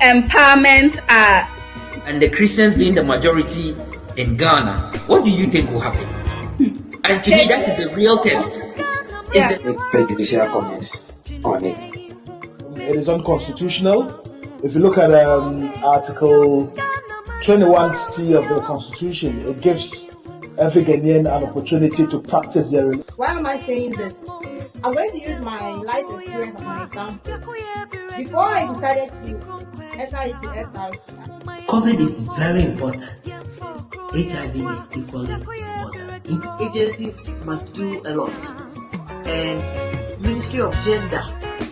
empowerment are. And the Christians being the majority in Ghana, what do you think will happen? And to me, that is a real test. Yeah. Prejudicial comments on it. It is unconstitutional. If you look at Article 21C of the Constitution, it gives every Ghanaian an opportunity to practice their religion. Why am I saying this? I'm going to use my life experience as an example. Before I decided to enter into SRC, COVID is very important. HIV is equally important. Agencies must do a lot. And Ministry of Gender.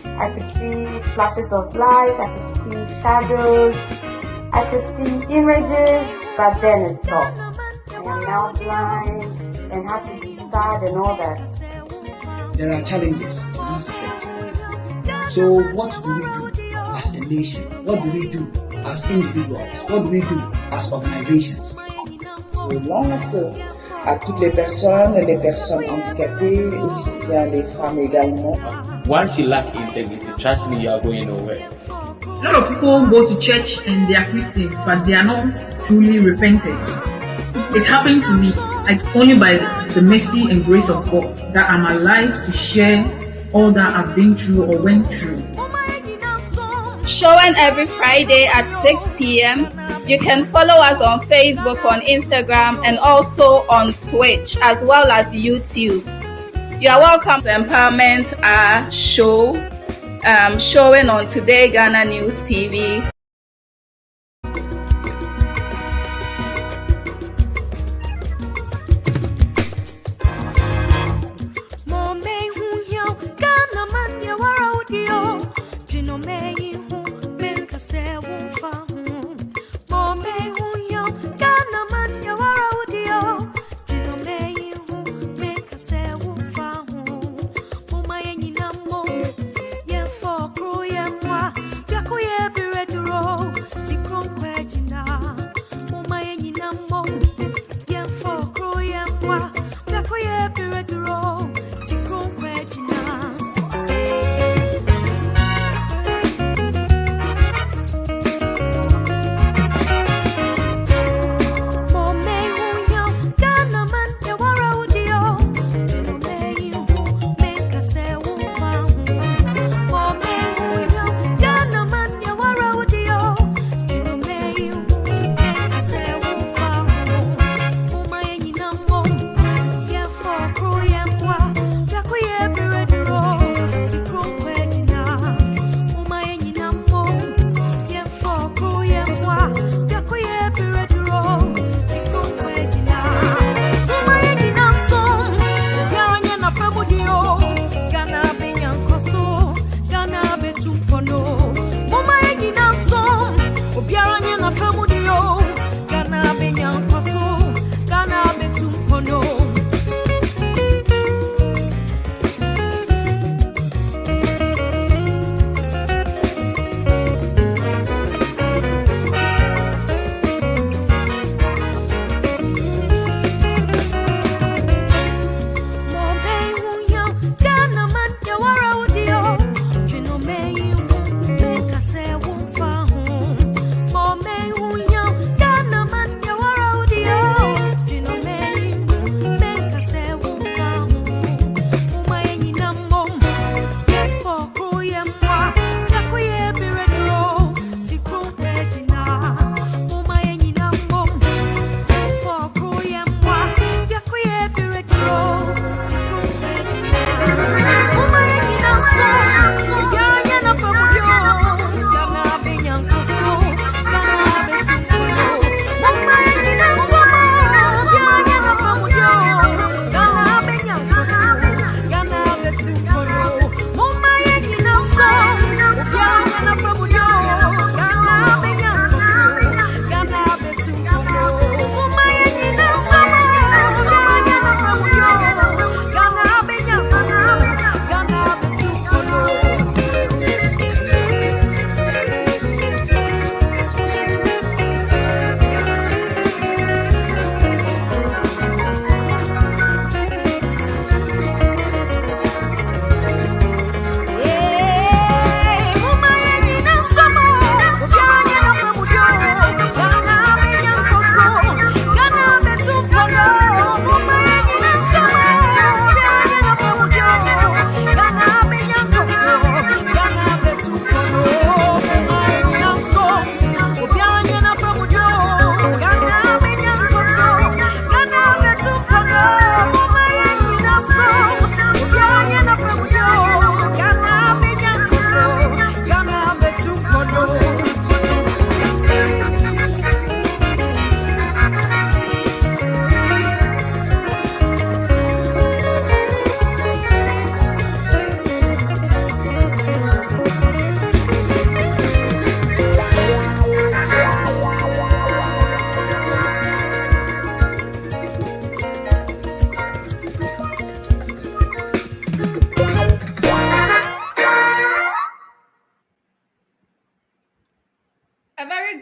I could see flashes of light, I could see shadows, I could see images, but then it stopped. I am now blind and have to be sad and all that. There are challenges to this effect. So what do we do as a nation? What do we do as individuals? What do we do as organizations? Je lance à toutes les personnes handicapées, aussi bien les femmes également. Once you lack integrity, trust me, you are going nowhere. A lot of people go to church and they are Christians, but they are not truly repentant. It's happened to me, like only by the mercy and grace of God that I'm alive to share all that I've been through or went through. Showing every Friday at 6 p.m. You can follow us on Facebook, on Instagram, and also on Twitch, as well as YouTube. You are welcome to Empowerment show, showing on Today Ghana News TV. Yeah, for crew, yeah, moi, yeah,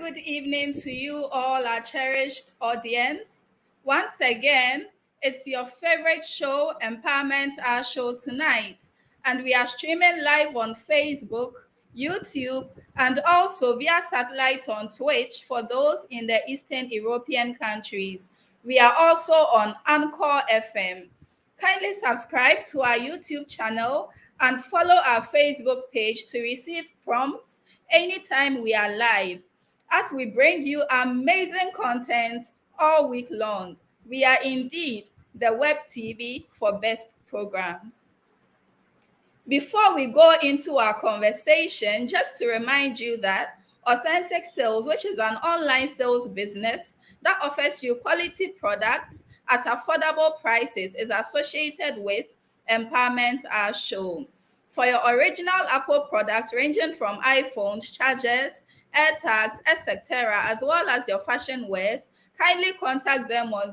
good evening to you all, our cherished audience. Once again, it's your favorite show, Empowerment Our Show Tonight. And we are streaming live on Facebook, YouTube, and also via satellite on Twitch for those in the Eastern European countries. We are also on Anchor FM. Kindly subscribe to our YouTube channel and follow our Facebook page to receive prompts anytime we are live, as we bring you amazing content all week long. We are indeed the web TV for best programs. Before we go into our conversation, just to remind you that Authentic Sales, which is an online sales business that offers you quality products at affordable prices, is associated with Empowerment Our Show. For your original Apple products ranging from iPhones, chargers, AirTags, etc., as well as your fashion wares, kindly contact them on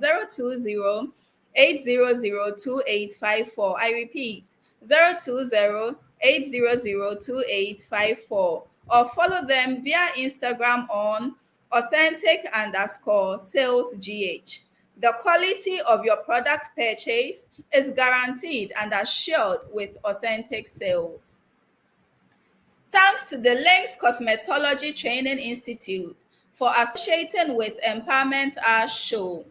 020-800-2854. I repeat, 020-800-2854, or follow them via Instagram on authentic_salesgh. The quality of your product purchase is guaranteed and assured with Authentic Sales. Thanks to the Lynx Cosmetology Training Institute for associating with Empowerment Our Show.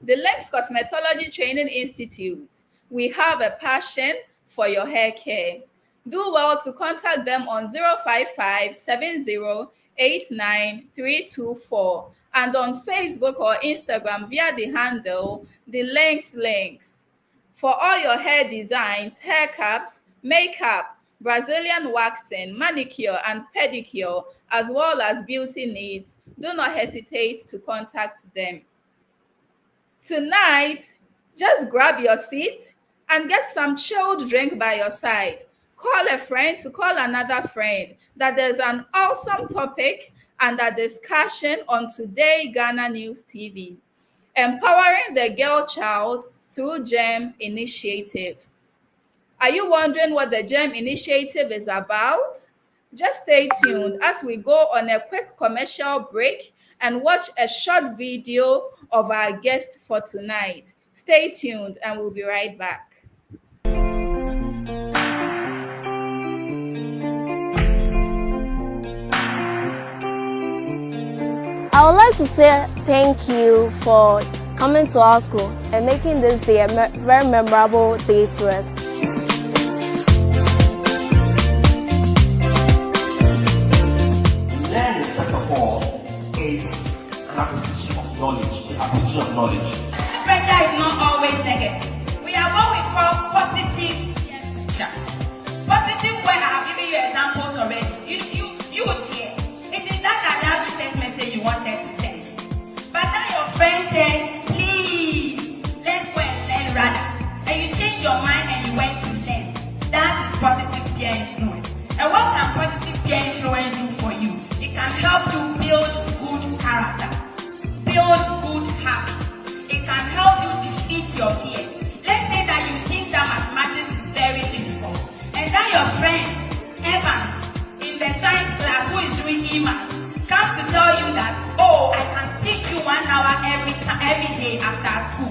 The Lynx Cosmetology Training Institute, we have a passion for your hair care. Do well to contact them on 055-70-89324 and on Facebook or Instagram via the handle The Lynx Links. For all your hair designs, hair caps, makeup, Brazilian waxing, manicure and pedicure, as well as beauty needs, do not hesitate to contact them. Tonight, just grab your seat and get some chilled drink by your side. Call a friend to call another friend that there's an awesome topic and a discussion on Today Ghana News TV. Empowering the girl child through GEM Initiative. Are you wondering what the GEM Initiative is about? Just stay tuned as we go on a quick commercial break and watch a short video of our guest for tonight. Stay tuned and we'll be right back. I would like to say thank you for coming to our school and making this day a very memorable day to us. Learning, first of all, is an acquisition of knowledge. Pressure is not always negative. We are what we call positive pressure. Positive, when I have given you examples already, you would hear. It is that text message you wanted to send. But now your friend said, please, let's go and learn rather. And you changed your mind and you went to learn. That is positive peer influence. And what can positive peer influence do for you? It can help you build good character, build good habits. It can help you defeat your fears. Let's say that you think that mathematics is very difficult. And then your friend, Evans, in the science class who is doing E-math, comes to tell you that, oh, I can teach you 1 hour every day after school.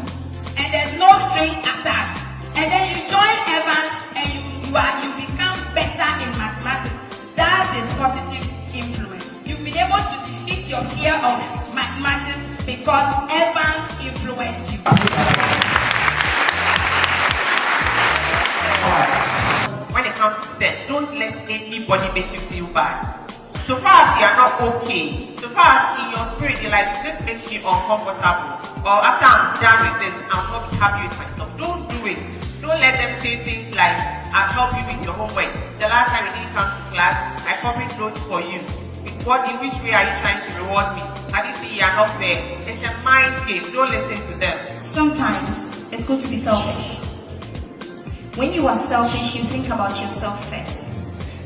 And there's no strings attached. And then you join Evan and you become better in mathematics. That is positive influence. You've been able to defeat your fear of mathematics because Evan influenced you. When it comes to sex, don't let anybody make you feel bad. So far as you are not okay, so far as in your spirit you're like, this makes me uncomfortable, or after I'm done with this, I'm not happy with myself. Don't do it. Don't let them say things like, I'll help you with your homework. The last time you didn't come to class, I copied notes for you. In which way are you trying to reward me? Have you seen you are not there? It's a mind game. Don't listen to them. Sometimes it's good to be selfish. When you are selfish, you think about yourself first.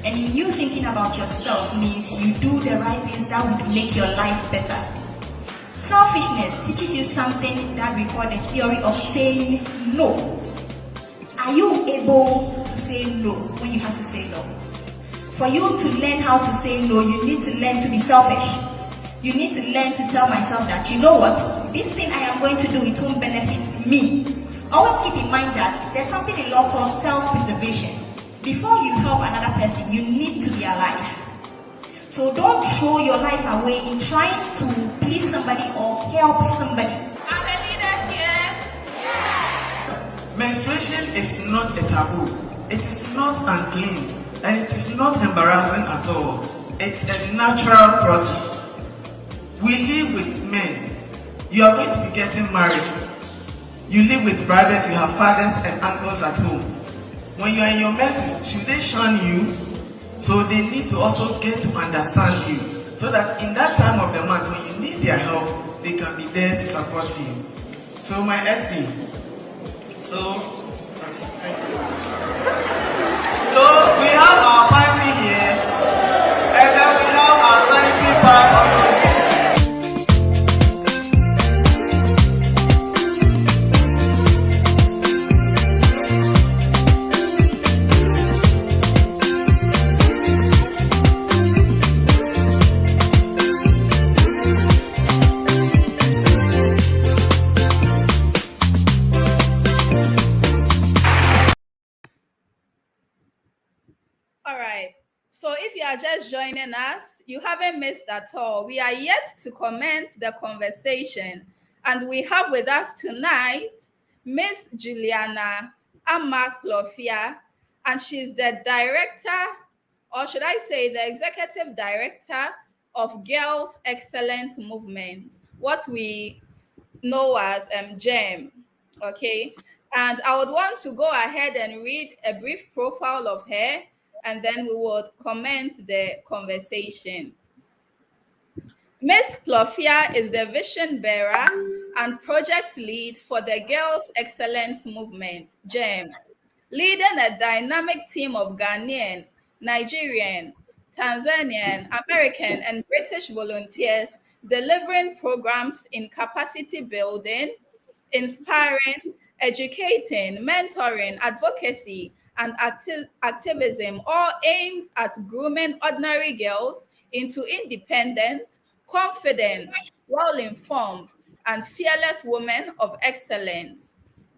And you thinking about yourself means you do the right things that would make your life better. Selfishness teaches you something that we call the theory of saying no. Are you able to say no when you have to say no? For you to learn how to say no, you need to learn to be selfish. You need to learn to tell myself that, you know what, this thing I am going to do, it won't benefit me. Always keep in mind that there's something in law called self-preservation. Before you help another person, you need to be alive. So don't throw your life away in trying to please somebody or help somebody. Are the leaders here? Menstruation is not a taboo. It is not unclean. And it is not embarrassing at all. It's a natural process. We live with men. You are going to be getting married. You live with brothers, you have fathers and uncles at home. When you are in your menses, should they shun you? So they need to also get to understand you. So that in that time of the month, when you need their help, they can be there to support you. So my SP. So we have our family here, and then we have our sanitary part also. All right. So if you are just joining us, you haven't missed at all. We are yet to commence the conversation. And we have with us tonight Miss Juliana Ama-Clofia, and she's the director, or should I say the executive director of Girls Excellence Movement, what we know as GEM. Okay. And I would want to go ahead and read a brief profile of her, and then we would commence the conversation. Ms. Clofia is the vision bearer and project lead for the Girls Excellence Movement, GEM, leading a dynamic team of Ghanaian, Nigerian, Tanzanian, American, and British volunteers delivering programs in capacity building, inspiring, educating, mentoring, advocacy, and activism, all aimed at grooming ordinary girls into independent, confident, well-informed, and fearless women of excellence,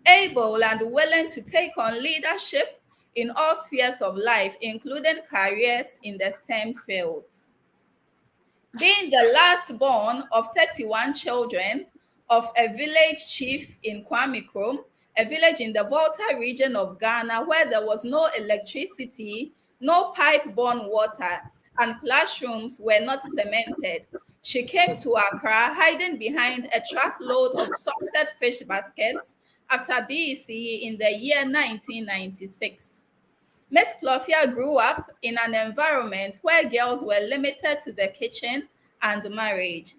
able and willing to take on leadership in all spheres of life, including careers in the STEM fields. Being the last born of 31 children of a village chief in Kwame Krom, a village in the Volta region of Ghana where there was no electricity, no pipe-borne water, and classrooms were not cemented, she came to Accra hiding behind a truckload of salted fish baskets after BECE in the year 1996. Ms. Clofia grew up in an environment where girls were limited to the kitchen and marriage.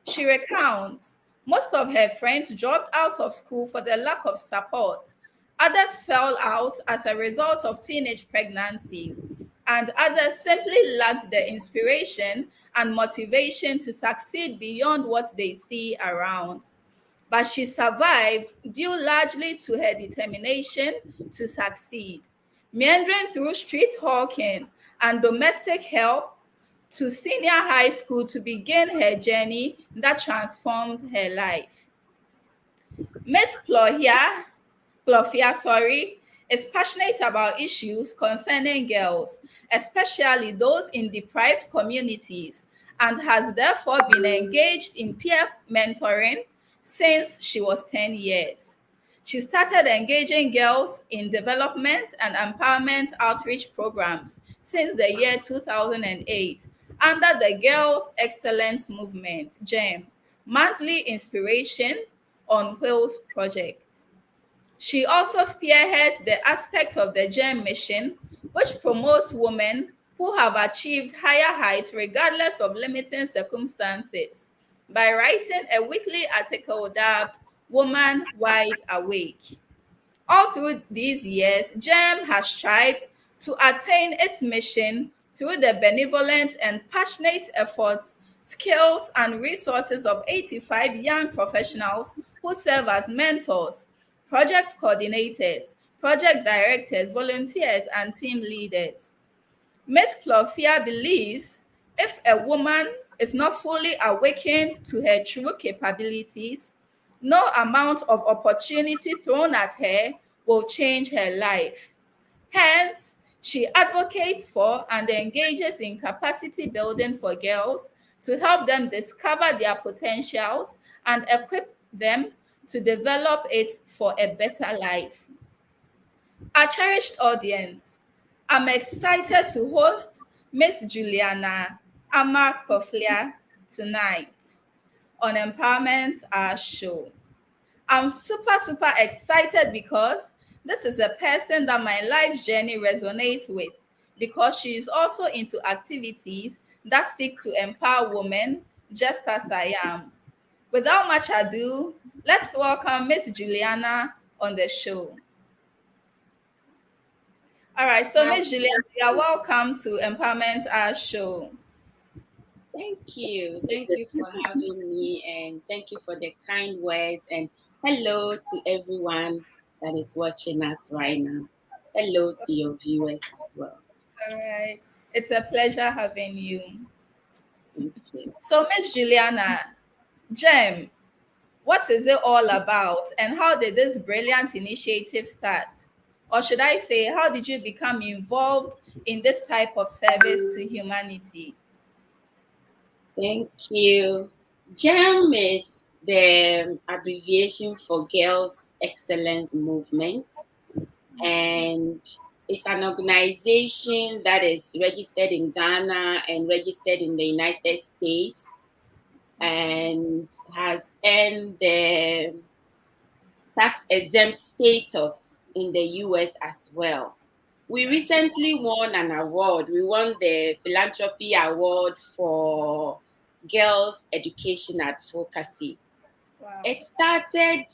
She recounts, most of her friends dropped out of school for the lack of support. Others fell out as a result of teenage pregnancy, and others simply lacked the inspiration and motivation to succeed beyond what they see around. But she survived due largely to her determination to succeed, meandering through street hawking and domestic help to senior high school to begin her journey that transformed her life. Ms. Clofia, is passionate about issues concerning girls, especially those in deprived communities, and has therefore been engaged in peer mentoring since she was 10 years. She started engaging girls in development and empowerment outreach programs since the year 2008 under the Girls Excellence Movement, GEM, Monthly Inspiration on Wheels project. She also spearheads the aspects of the GEM mission, which promotes women who have achieved higher heights regardless of limiting circumstances, by writing a weekly article dubbed Woman Wide Awake. All through these years, GEM has strived to attain its mission through the benevolent and passionate efforts, skills, and resources of 85 young professionals who serve as mentors, project coordinators, project directors, volunteers, and team leaders. Ms. Clofia believes if a woman is not fully awakened to her true capabilities, no amount of opportunity thrown at her will change her life. Hence, she advocates for and engages in capacity building for girls to help them discover their potentials and equip them to develop it for a better life. Our cherished audience, I'm excited to host Miss Juliana Amak-Poflia tonight on Empowerment Our Show. I'm super excited because this is a person that my life journey resonates with, because she is also into activities that seek to empower women just as I am. Without much ado, let's welcome Miss Juliana on the show. All right, so Miss Juliana, you are welcome to Empowerment Our Show. Thank you. Thank you for having me, and thank you for the kind words, and hello to everyone that is watching us right now. Hello to your viewers as well. All right. It's a pleasure having you. Thank you. So, Miss Juliana, GEM, what is it all about, and how did this brilliant initiative start? Or should I say, how did you become involved in this type of service to humanity? Thank you. GEM is the abbreviation for Girls Excellence Movement, and it's an organization that is registered in Ghana and registered in the United States, and has earned the tax-exempt status in the US as well. We recently won an award. We won the Philanthropy Award for Girls Education Advocacy. Wow. It started,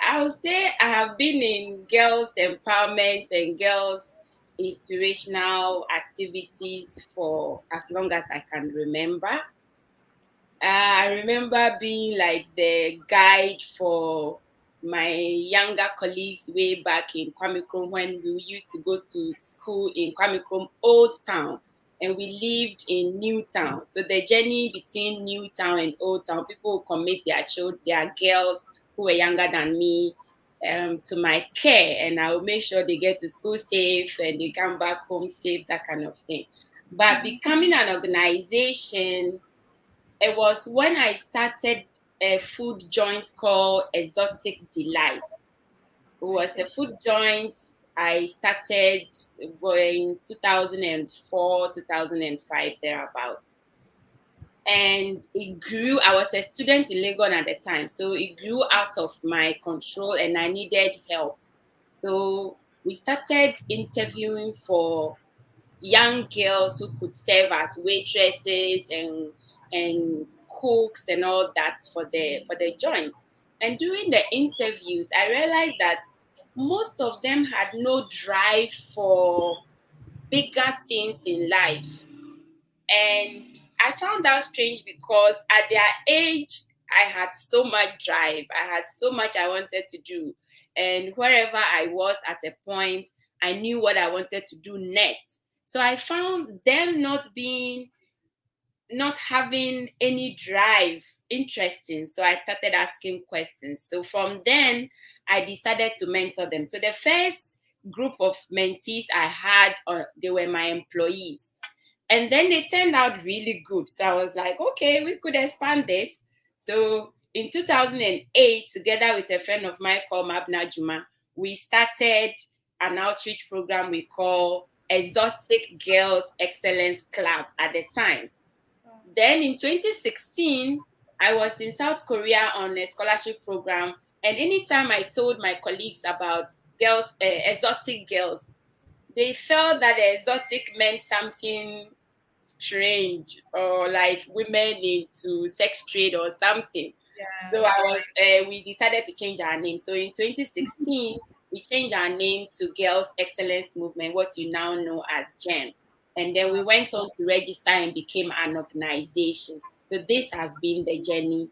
I would say I have been in girls empowerment and girls inspirational activities for as long as I can remember. I remember being like the guide for my younger colleagues way back in Kwame Krom, when we used to go to school in Kwame Krom Old Town, and we lived in New Town. So the journey between New Town and Old Town, people would commit their children, their girls who were younger than me, to my care, and I will make sure they get to school safe and they come back home safe, that kind of thing. But becoming an organization, it was when I started a food joint called Exotic Delight. It was a food joint I started in 2004, 2005, thereabouts. And it grew. I was a student in Legon at the time, so it grew out of my control and I needed help. So we started interviewing for young girls who could serve as waitresses and cooks and all that for the joint. And during the interviews, I realized that most of them had no drive for bigger things in life. And I found that strange because at their age, I had so much drive. I had so much I wanted to do. And wherever I was at a point, I knew what I wanted to do next. So I found them not having any drive interesting. So I started asking questions. So from then, I decided to mentor them. So the first group of mentees I had, they were my employees. And then they turned out really good. So I was like, okay, we could expand this. So in 2008, together with a friend of mine called Mabna Juma, we started an outreach program we call Exotic Girls Excellence Club at the time. Then in 2016, I was in South Korea on a scholarship program. And anytime I told my colleagues about girls, exotic girls, they felt that the exotic meant something strange, or like women into sex trade or something. Yeah. So we decided to change our name. So in 2016, we changed our name to Girls Excellence Movement, what you now know as GEM. And then we went on to register and became an organization. So this has been the journey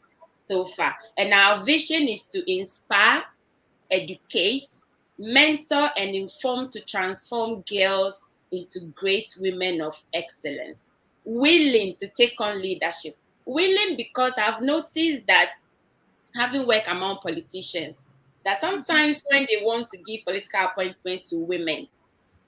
so far. And our vision is to inspire, educate, mentor, and inform to transform girls into great women of excellence, willing to take on leadership willing because I've noticed that having worked among politicians, that sometimes when they want to give political appointment to women,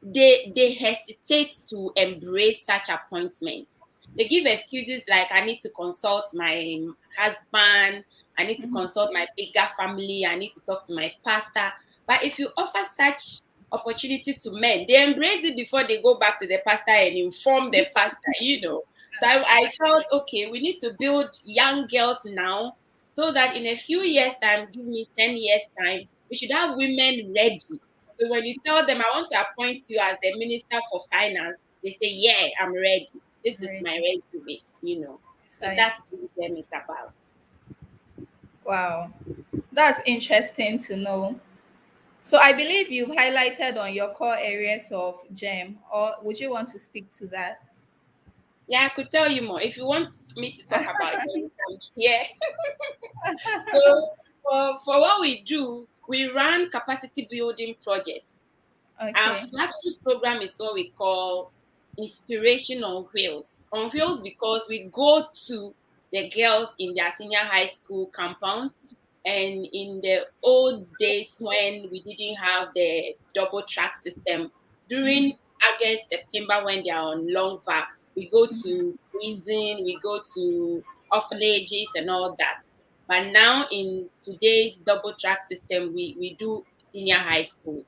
they hesitate to embrace such appointments. They give excuses like, I need to consult my husband, I need to consult my bigger family, I need to talk to my pastor. But if you offer such opportunity to men, they embrace it before they go back to the pastor and inform the pastor, So I felt, okay, we need to build young girls now so that in a few years' time, give me 10 years' time, we should have women ready. So when you tell them, I want to appoint you as the Minister for Finance, they say, yeah, I'm ready. This is my resume, So that's what them is about. Wow. That's interesting to know. So I believe you've highlighted on your core areas of GEM, or would you want to speak to that? Yeah, I could tell you more. If you want me to talk about it, yeah. So for what we do, we run capacity building projects. Okay. Our flagship program is what we call Inspiration on Wheels. On Wheels because we go to the girls in their senior high school compound. And in the old days when we didn't have the double track system, during August, September, when they are on long vac, we go to prison, we go to orphanages and all that. But now in today's double track system, we do senior high schools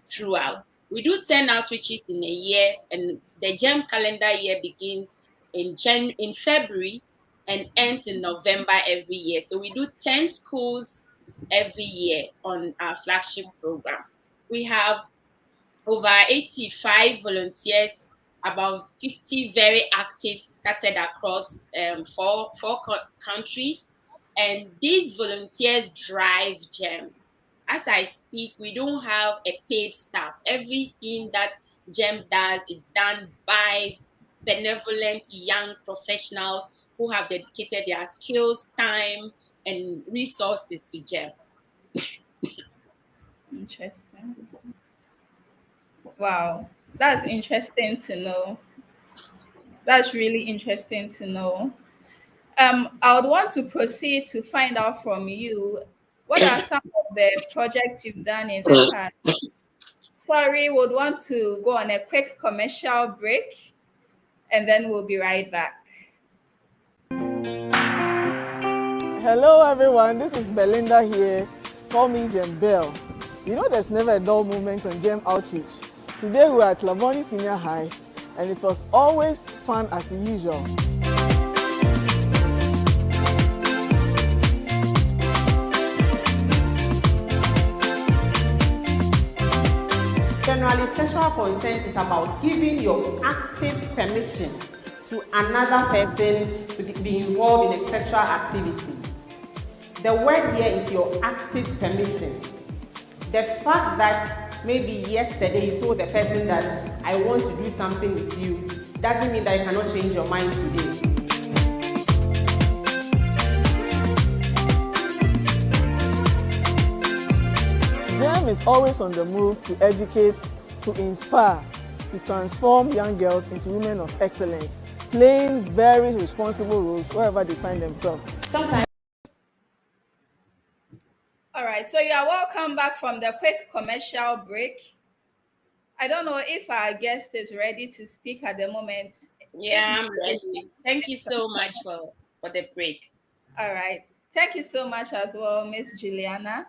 throughout. We do 10 outreaches in a year, and the GEM calendar year begins in February and ends in November every year. So we do 10 schools every year on our flagship program. We have over 85 volunteers, about 50 very active, scattered across four countries. And these volunteers drive GEM. As I speak, we don't have a paid staff. Everything that GEM does is done by benevolent young professionals who have dedicated their skills, time, and resources to GEM. Interesting. Wow, that's interesting to know. That's really interesting to know. I would want to proceed to find out from you, what are some of the projects you've done in the past? Sorry, would want to go on a quick commercial break, and then we'll be right back. Hello everyone, this is Belinda here. Call me Jem Bell. There's never a dull moment on GEM Outreach. Today we're at Lavoni Senior High, and it was always fun as usual. Generally, sexual consent is about giving your active permission to another person to be involved in a sexual activity. The word here is your active permission. The fact that maybe yesterday you told the person that I want to do something with you doesn't mean that you cannot change your mind today. GEM is always on the move to educate, to inspire, to transform young girls into women of excellence, playing very responsible roles wherever they find themselves. Sometimes. All right, so you are welcome back from the quick commercial break. I don't know if our guest is ready to speak at the moment. Yeah, I'm ready. Thank you so much for the break. All right. Thank you so much as well, Miss Juliana.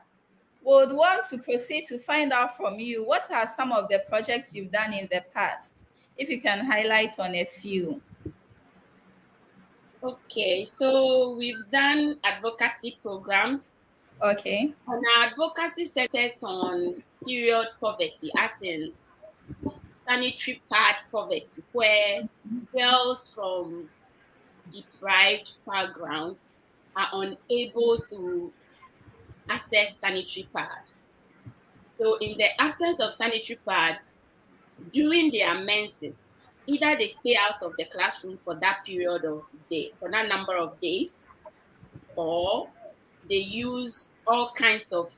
Would want to proceed to find out from you, what are some of the projects you've done in the past? If you can highlight on a few. Okay, so we've done advocacy programs. Okay. And our advocacy centers on period poverty, as in sanitary pad poverty, where girls from deprived backgrounds are unable to access sanitary pad. So in the absence of sanitary pad, during their menses, either they stay out of the classroom for that period of day, for that number of days, or they use all kinds of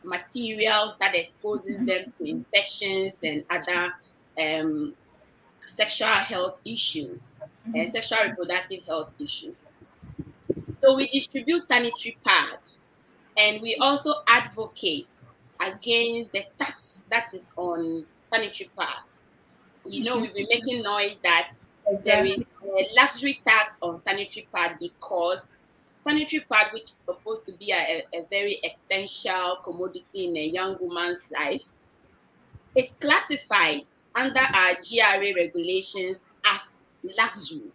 materials that exposes them to infections and other sexual health issues, sexual reproductive health issues. So we distribute sanitary pads, and we also advocate against the tax that is on sanitary pads. You know, we've been making noise that there is a luxury tax on sanitary pad because sanitary pad, which is supposed to be a very essential commodity in a young woman's life, is classified under our GRA regulations as luxury.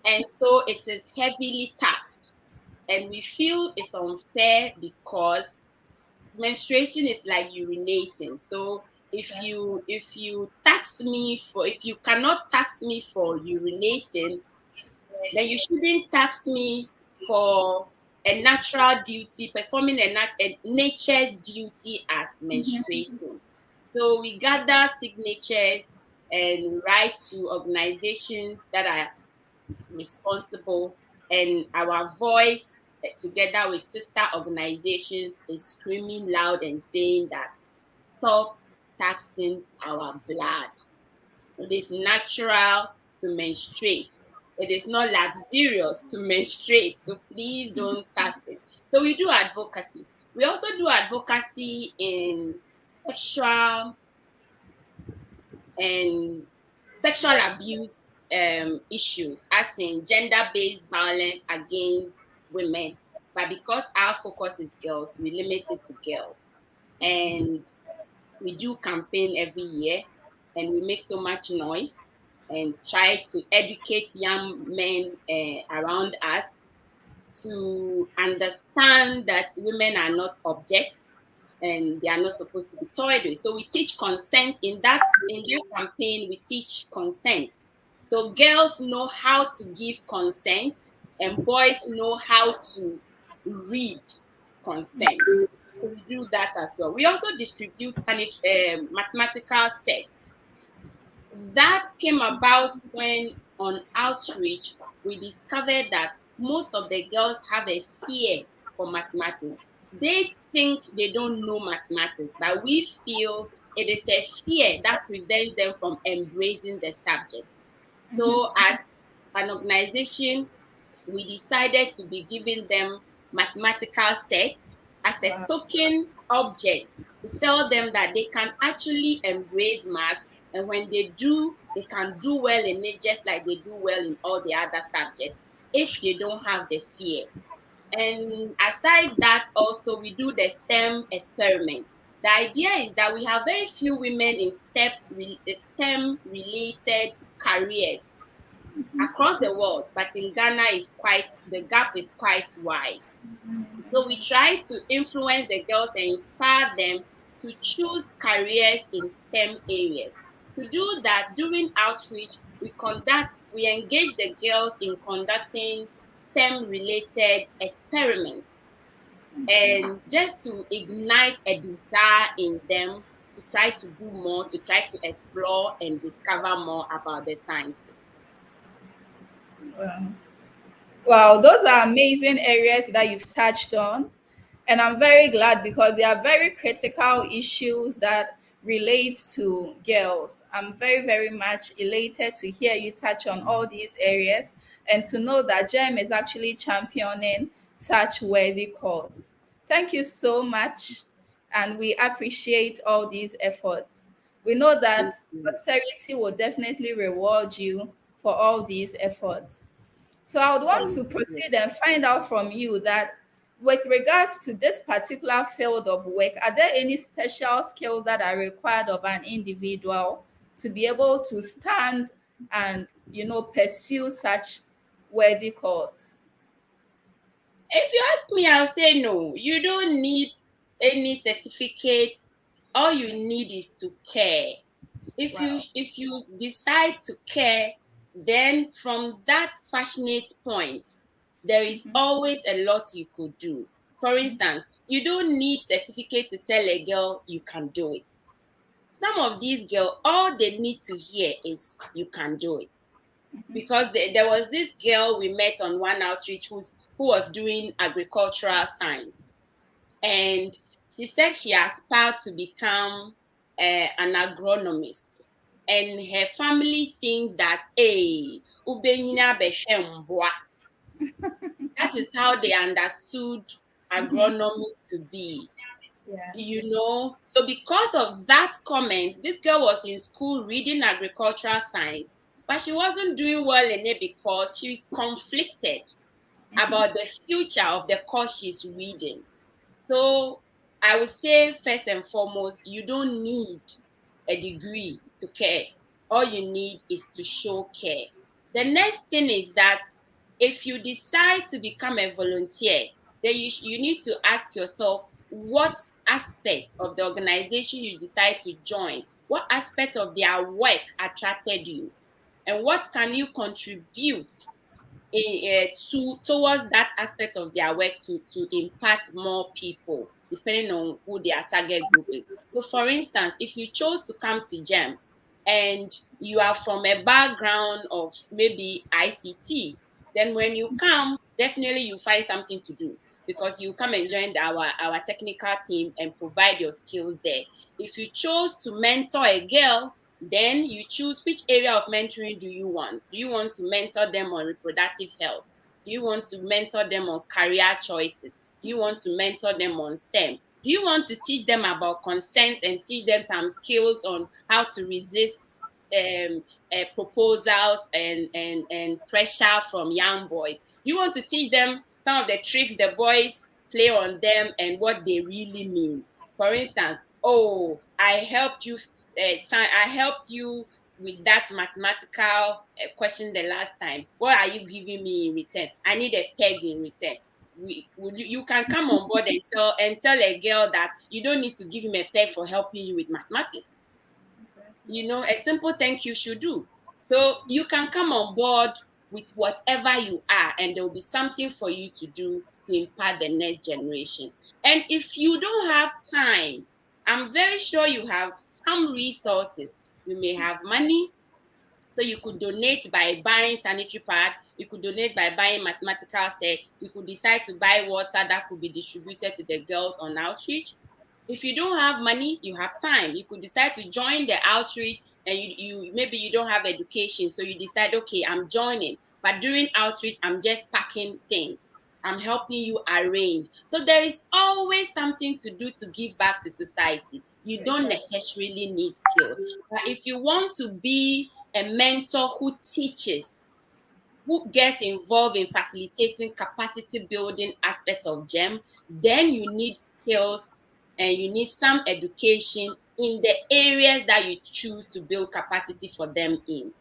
And so it is heavily taxed. And we feel it's unfair because menstruation is like urinating. So if you cannot tax me for urinating, then you shouldn't tax me for a natural duty, performing a nature's duty as menstruating. So we gather signatures and write to organizations that are responsible, and our voice together with sister organizations is screaming loud and saying that stop taxing our blood. It is natural to menstruate. It is not luxurious to menstruate. So please don't tax it. So we do advocacy. We also do advocacy in sexual abuse issues, as in gender-based violence against women. But because our focus is girls, we limit it to girls. And we do campaign every year, and we make so much noise and try to educate young men around us to understand that women are not objects and they are not supposed to be toyed with. So we teach consent. In that campaign, we teach consent. So girls know how to give consent, and boys know how to read consent. So we do that as well. We also distribute mathematical sets. That came about when on outreach, we discovered that most of the girls have a fear for mathematics. They think they don't know mathematics, but we feel it is a fear that prevents them from embracing the subject. So as an organization, we decided to be giving them mathematical sets as a token object to tell them that they can actually embrace math, and when they do, they can do well in it just like they do well in all the other subjects if they don't have the fear. And aside that, also we do the STEM experiment. The idea is that we have very few women in STEM related careers across the world, but in Ghana the gap is quite wide. So we try to influence the girls and inspire them to choose careers in STEM areas. To do that, during outreach, we engage the girls in conducting STEM-related experiments, and just to ignite a desire in them to try to do more, to try to explore and discover more about the science. Wow, those are amazing areas that you've touched on. And I'm very glad because they are very critical issues that relate to girls. I'm very, very much elated to hear you touch on all these areas and to know that GEM is actually championing such worthy cause. Thank you so much. And we appreciate all these efforts. We know that posterity will definitely reward you for all these efforts. So I would want to proceed and find out from you that with regards to this particular field of work, are there any special skills that are required of an individual to be able to stand and, pursue such worthy cause? If you ask me, I'll say no. You don't need any certificate. All you need is to care. If you decide to care, then from that passionate point, there is always a lot you could do. For instance, you don't need certificate to tell a girl you can do it. Some of these girls, all they need to hear is you can do it. Because there was this girl we met on one outreach who was doing agricultural science. And she said she aspired to become an agronomist. And her family thinks that, That is how they understood agronomy to be. Yeah. You know, so because of that comment, this girl was in school reading agricultural science, but she wasn't doing well in it because she's conflicted about the future of the course she's reading. So I would say, first and foremost, you don't need a degree to care. All you need is to show care. The next thing is that if you decide to become a volunteer, then you need to ask yourself what aspect of the organization you decide to join, what aspect of their work attracted you, and what can you contribute towards that aspect of their work to impact more people, depending on who their target group is. So, for instance, if you chose to come to GEM and you are from a background of maybe ICT, then when you come, definitely you find something to do because you come and join our technical team and provide your skills there. If you chose to mentor a girl, then you choose which area of mentoring do you want. Do you want to mentor them on reproductive health? Do you want to mentor them on career choices? Do you want to mentor them on STEM? Do you want to teach them about consent and teach them some skills on how to resist proposals and pressure from young boys? Do you want to teach them some of the tricks the boys play on them and what they really mean? For instance, oh, I helped you with that mathematical question the last time. What are you giving me in return? I need a peg in return. You can come on board and tell a girl that you don't need to give him a peg for helping you with mathematics. You know, a simple thank you should do. So you can come on board with whatever you are, and there will be something for you to do to impact the next generation. And if you don't have time, I'm very sure you have some resources. You may have money, so you could donate by buying sanitary pad. You could donate by buying mathematical set. You could decide to buy water that could be distributed to the girls on outreach. If you don't have money, you have time. You could decide to join the outreach, and you maybe you don't have education, so you decide, okay, I'm joining, but during outreach, I'm just packing things. I'm helping you arrange. So there is always something to do to give back to society. You don't necessarily need skills. But if you want to be a mentor who teaches, who gets involved in facilitating capacity building aspects of GEM, then you need skills and you need some education in the areas that you choose to build capacity for them in.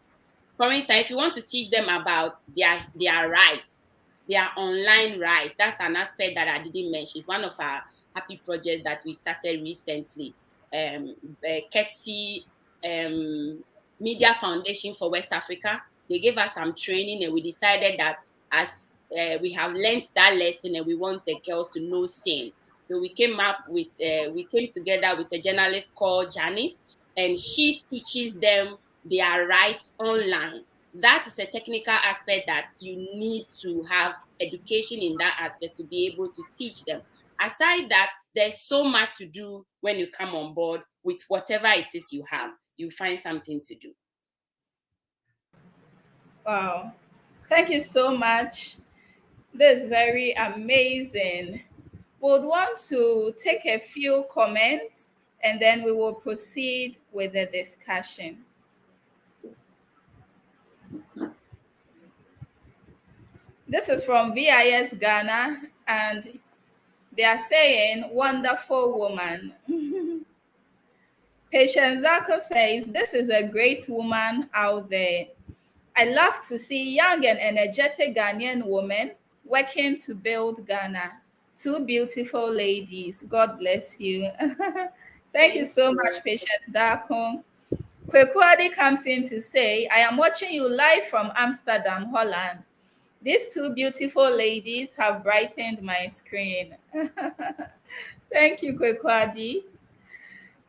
For instance, if you want to teach them about their rights, their online rights, that's an aspect that I didn't mention. It's one of our happy projects that we started recently. Ketsi Media Foundation for West Africa, they gave us some training, and we decided that as we have learned that lesson and we want the girls to know same. So we came together with a journalist called Janice, and she teaches them their rights online. That is a technical aspect that you need to have education in that aspect to be able to teach them. Aside that, there's so much to do when you come on board with whatever it is you have. You find something to do. Wow. Thank you so much. This is very amazing. Would want to take a few comments and then we will proceed with the discussion. This is from VIS Ghana, and they are saying, wonderful woman. Patience Zako says, this is a great woman out there. I love to see young and energetic Ghanaian women working to build Ghana. Two beautiful ladies. God bless you. Thank you so much, Patience Zako. Kwekwadi comes in to say, I am watching you live from Amsterdam, Holland. These two beautiful ladies have brightened my screen. Thank you, Kwekwadi.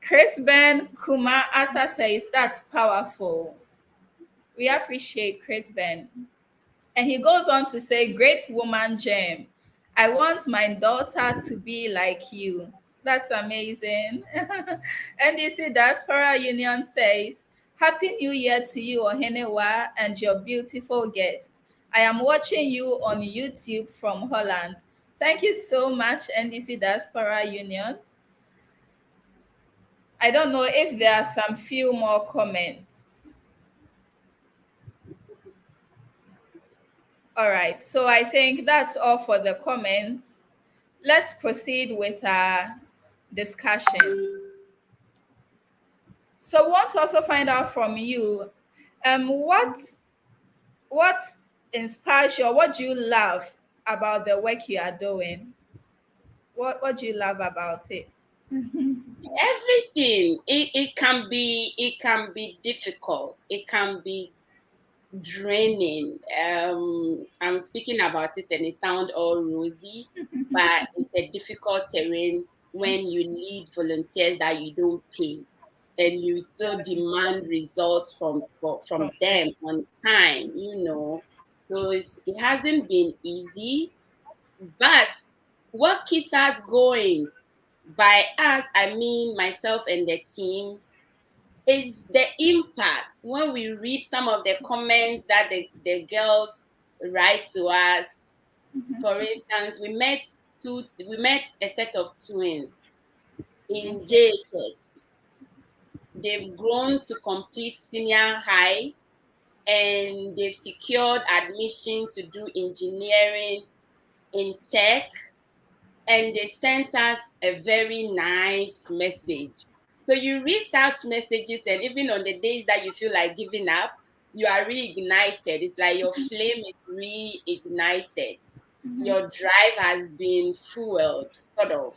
Chris Ben Kuma Ata says, that's powerful. We appreciate Chris Ben. And he goes on to say, great woman, Gem. I want my daughter to be like you. That's amazing. NDC Diaspora Union says, Happy New Year to you, Ohenewa, and your beautiful guest. I am watching you on YouTube from Holland. Thank you so much, NDC Diaspora Union. I don't know if there are some few more comments. All right, so I think that's all for the comments. Let's proceed with our discussion. So I want to also find out from you, what inspires you, or what do you love about the work you are doing? What do you love about it? Everything. It can be difficult. It can be draining. I'm speaking about it and it sounds all rosy, but it's a difficult terrain when you lead volunteers that you don't pay and you still demand results from them on time, So it hasn't been easy, but what keeps us going, by us, I mean myself and the team, is the impact. When we read some of the comments that the girls write to us, for instance, we met a set of twins in JHS. They've grown to complete senior high and they've secured admission to do engineering in tech, and they sent us a very nice message. So you read out messages, and even on the days that you feel like giving up, you are reignited. It's like your flame is reignited. Your drive has been fueled, sort of.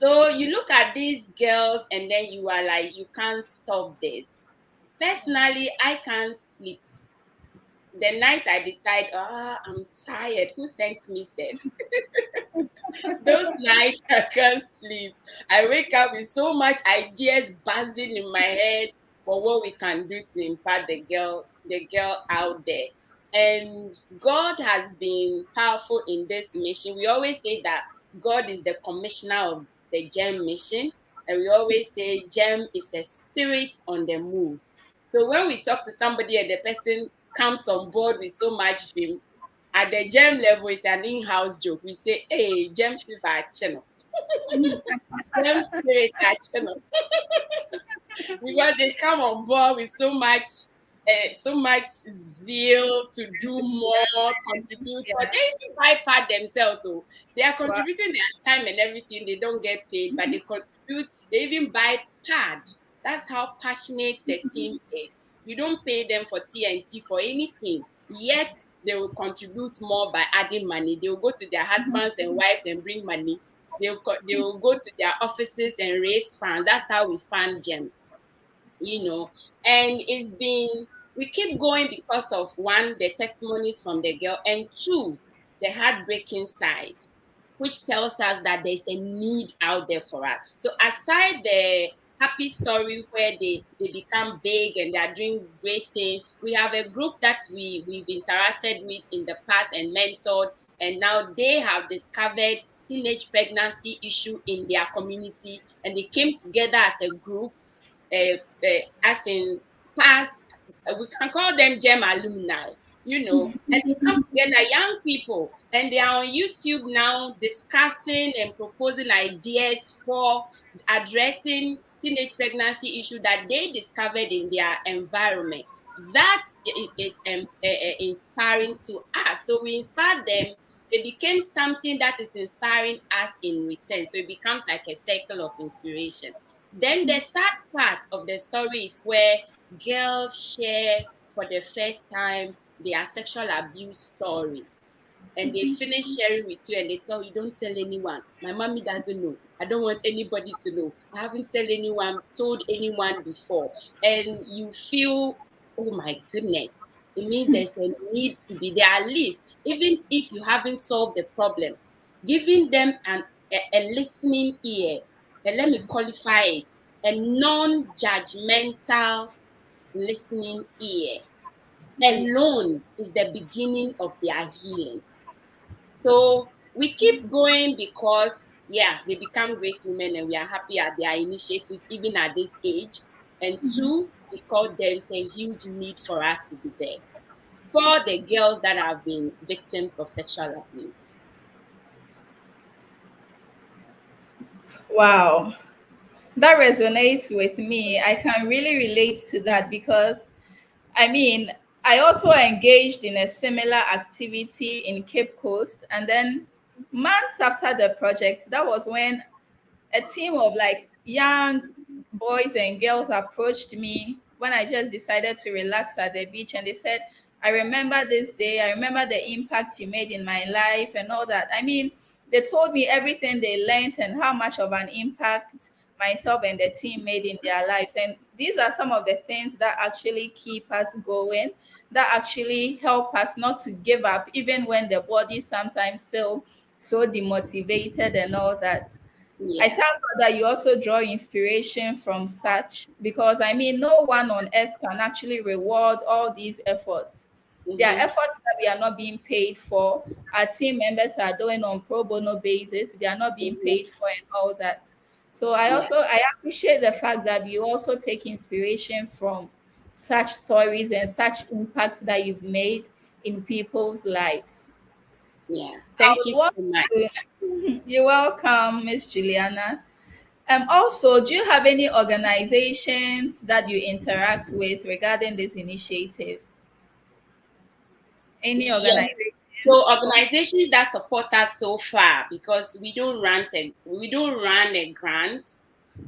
So you look at these girls and then you are like, you can't stop this. Personally, I can't sleep. The night I decide, I'm tired. Who sent me safe? Those nights I can't sleep. I wake up with so much ideas buzzing in my head for what we can do to impact the girl out there. And God has been powerful in this mission. We always say that God is the commissioner of the GEM mission. And we always say GEM is a spirit on the move. So when we talk to somebody and the person comes on board with so much vim, at the GEM level, it's an in-house joke. We say, hey, GEM fever channel. GEM spirit channel. Because they come on board with so much zeal to do more, contribute. But they even bypass themselves. So they are contributing their time and everything. They don't get paid, but they contribute. They even buy pad. That's how passionate the team is. You don't pay them for TNT for anything. Yet they will contribute more by adding money. They will go to their husbands and wives and bring money. They will go to their offices and raise funds. That's how we fund GEM. And we keep going because of, one, the testimonies from the girl, and two, the heartbreaking side, which tells us that there's a need out there for us. So aside the happy story where they become big and they are doing great things, we have a group that we've interacted with in the past and mentored, and now they have discovered teenage pregnancy issue in their community, and they came together as a group, as in past, we can call them GEM alumni, and they come together, young people, and they are on YouTube now discussing and proposing ideas for addressing teenage pregnancy issue that they discovered in their environment. That is inspiring to us. So we inspired them. It became something that is inspiring us in return. So it becomes like a cycle of inspiration. Then the sad part of the story is where girls share for the first time their sexual abuse stories. And they finish sharing with you and they tell you, don't tell anyone. My mommy doesn't know. I don't want anybody to know. I haven't told anyone before. And you feel, oh my goodness, it means there's a need to be there, at least, even if you haven't solved the problem, giving them a listening ear. And let me qualify it, a non-judgmental listening ear alone is the beginning of their healing. So we keep going because, they become great women and we are happy at their initiatives, even at this age. And two, because there is a huge need for us to be there. for the girls that have been victims of sexual abuse. Wow, that resonates with me. I can really relate to that because I mean, I also engaged in a similar activity in Cape Coast. And then months after the project, that was when a team of like young boys and girls approached me when I just decided to relax at the beach. And they said, I remember this day. I remember the impact you made in my life and all that. I mean, they told me everything they learned and how much of an impact myself and the team made in their lives. And these are some of the things that actually keep us going, that actually help us not to give up, even when the body sometimes feel so demotivated and all that. I thank God that you also draw inspiration from such, because I mean, no one on earth can actually reward all these efforts. There are efforts that we are not being paid for. Our team members are doing on pro bono basis. They are not being paid for and all that. So I appreciate the fact that you also take inspiration from such stories and such impact that you've made in people's lives. Yeah, thank you so much. You're welcome, Miss Juliana. Also, do you have any organizations that you interact with regarding this initiative? Any organization? Yes. So organizations that support us so far, because we don't run a grant,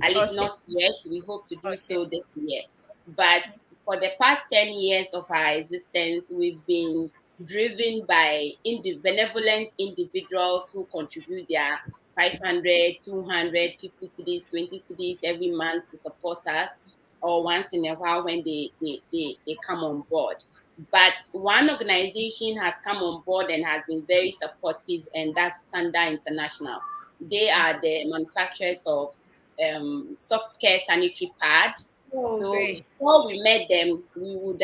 at least not yet. We hope to do so this year. But for the past 10 years of our existence, we've been driven by benevolent individuals who contribute their 500, 250 cedis, 20 cedis every month to support us, or once in a while when they come on board. But one organization has come on board and has been very supportive, and that's Sanda International. They are the manufacturers of soft care sanitary pad. So before we met them, we would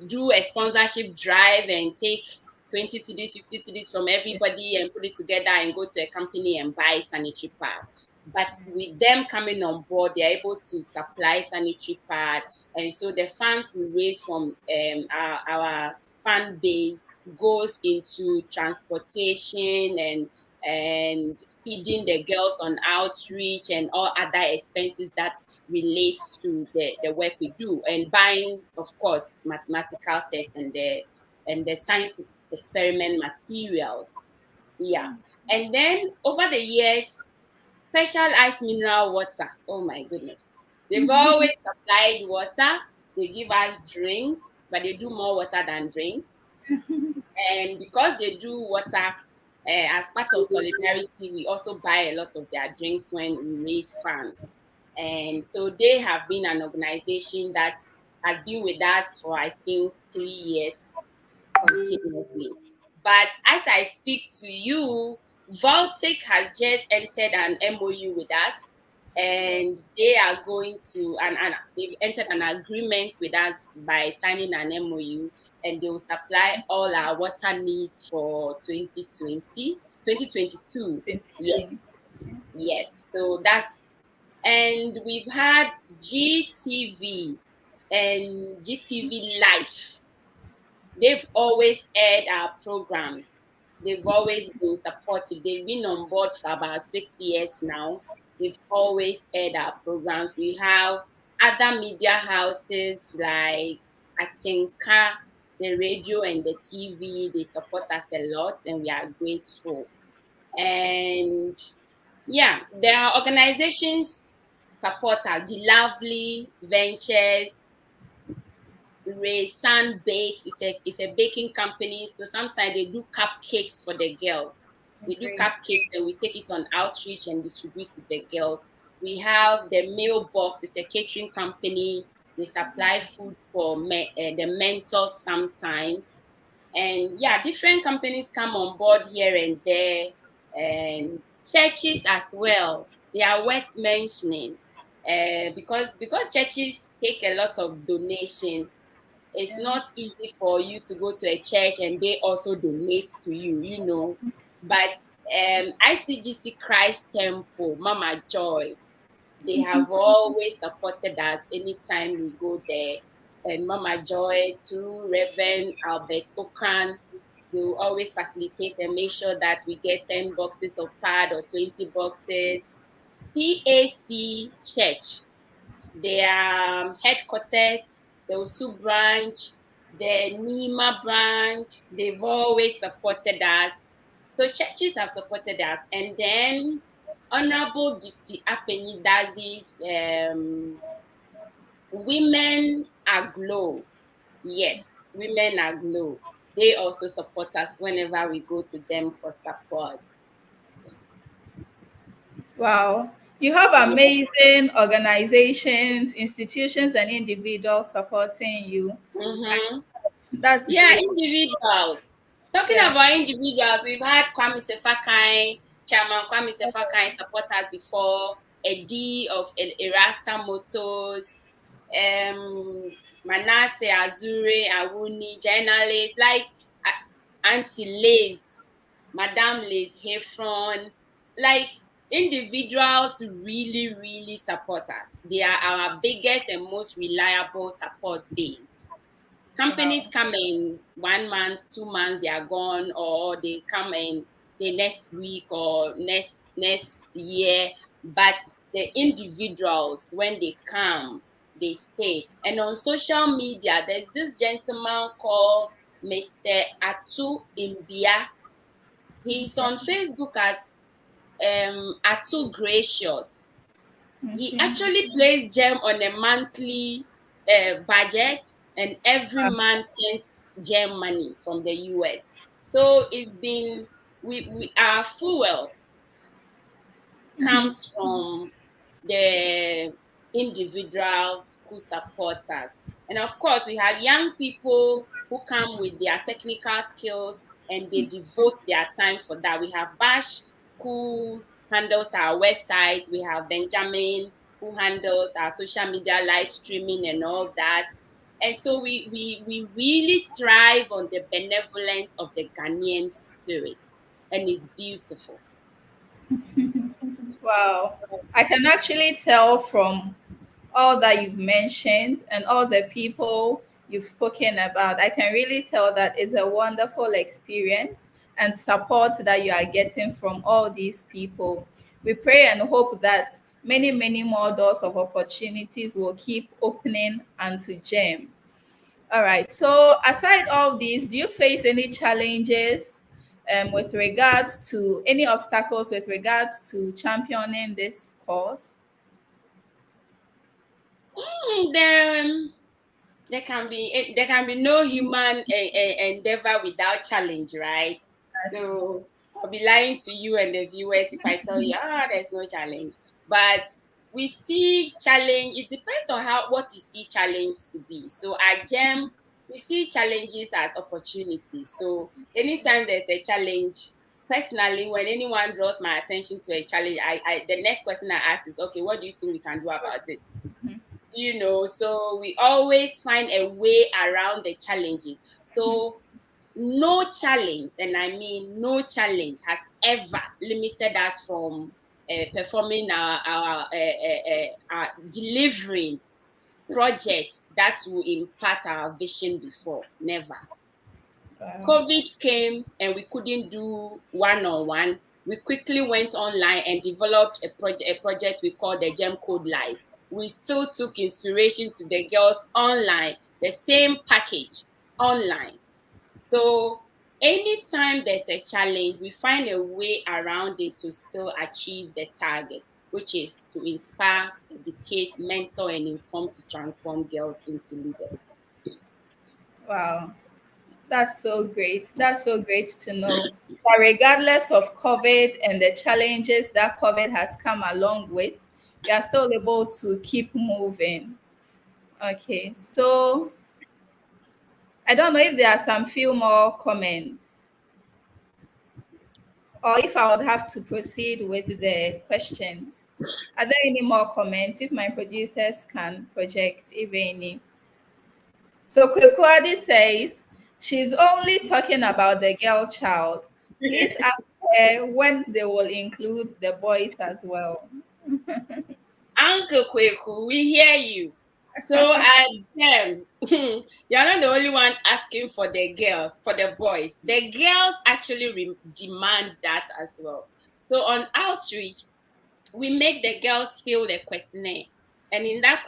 do a sponsorship drive and take 20 cedis, 50 cedis from everybody and put it together and go to a company and buy sanitary pad. But with them coming on board, they're able to supply sanitary pad. And so the funds we raise from our fan base goes into transportation and feeding the girls on outreach and all other expenses that relate to the work we do, and buying, of course, mathematical sets and the science experiment materials. Yeah. And then over the years, Special Ice Mineral Water. Oh my goodness. They've always supplied water. They give us drinks, but they do more water than drinks. And because they do water, as part of solidarity, we also buy a lot of their drinks when we raise funds. And so they have been an organization that has been with us for, I think, 3 years continuously. But as I speak to you, Voltic has just entered an MOU with us, and they are going to, and they've entered an agreement with us by signing an MOU, and they will supply all our water needs for 2022. Yes. So that's, and we've had GTV and GTV Life. They've always aired our programs. They've always been supportive. They've been on board for about 6 years now. They've always aired our programs. We have other media houses like Atinka, the radio and the TV. They support us a lot, and we are grateful. And yeah, there are organizations support us. The Lovely Ventures, Ray Sun Bakes is a baking company. So sometimes they do cupcakes for the girls. We do cupcakes and we take it on outreach and distribute to the girls. We have the Mailbox. It's a catering company. They supply food for the mentors sometimes. And yeah, different companies come on board here and there. And churches as well. They are worth mentioning. Because churches take a lot of donation. It's not easy for you to go to a church and they also donate to you, you know. But ICGC Christ Temple, Mama Joy, they have always supported us anytime we go there. and Mama Joy, through Reverend Albert Okan. They will always facilitate and make sure that we get 10 boxes of pad or 20 boxes. CAC Church, their headquarters, the Osu branch, the Nima branch, they've always supported us. So churches have supported us. And then Honorable Gifty Apeni does this Women Aglow. Yes, Women Aglow. They also support us whenever we go to them for support. Wow. You have amazing organizations, institutions, and individuals supporting you. Mm-hmm. That's yeah, great. individuals. Talking about individuals, we've had Kwame Sefakai, Chairman Kwame Sefakai support us before, Eddie of Erata Motors, Manasseh Azure, Awuni, journalists like Auntie Liz, Madame Liz Hefron, like individuals really, really support us. They are our biggest and most reliable support base. Companies come in 1 month, 2 months, they are gone, or they come in the next week or next year. But the individuals, when they come, they stay. And on social media, there's this gentleman called Mr. Atu Imbia. He's on Facebook as Atu Gracious. He actually plays gem on a monthly budget, and every month sends gem money from the US. So it's been our fuel comes from the individuals who support us. And of course, we have young people who come with their technical skills and they devote their time for that. We have Bash, who handles our website. We have Benjamin, who handles our social media live streaming and all that. And so we really thrive on the benevolence of the Ghanaian spirit, and it's beautiful. Wow. I can actually tell from all that you've mentioned and all the people you've spoken about, I can really tell that it's a wonderful experience and support that you are getting from all these people. We pray and hope that many, many more doors of opportunities will keep opening unto GEM. All right. So aside all these, do you face any challenges with regards to any obstacles with regards to championing this cause? There can be no human endeavor without challenge, right? So I'll be lying to you and the viewers if I tell you, there's no challenge. But we see challenge. It depends on what you see challenge to be. So at GEM, we see challenges as opportunities. So anytime there's a challenge, personally, when anyone draws my attention to a challenge, the next question I ask is, okay, what do you think we can do about it? You know, so we always find a way around the challenges. So no challenge, and I mean no challenge, has ever limited us from performing our delivering projects that will impact our vision before. Never. COVID came and we couldn't do one-on-one. We quickly went online and developed a project we call the GEM Code Live. We still took inspiration to the girls online, the same package online. So anytime there's a challenge, we find a way around it to still achieve the target, which is to inspire, educate, mentor, and inform to transform girls into leaders. Wow. That's so great. That's so great to know that regardless of COVID and the challenges that COVID has come along with, you are still able to keep moving. Okay, so I don't know if there are some few more comments or if I would have to proceed with the questions. Are there any more comments? If my producers can project, if any. So Kwekwadi says, she's only talking about the girl child. Please ask her when they will include the boys as well. Uncle Kweku, we hear you. So, Jem, you're not the only one asking for the girls, for the boys. The girls actually demand that as well. So on outreach, we make the girls fill the questionnaire, and in that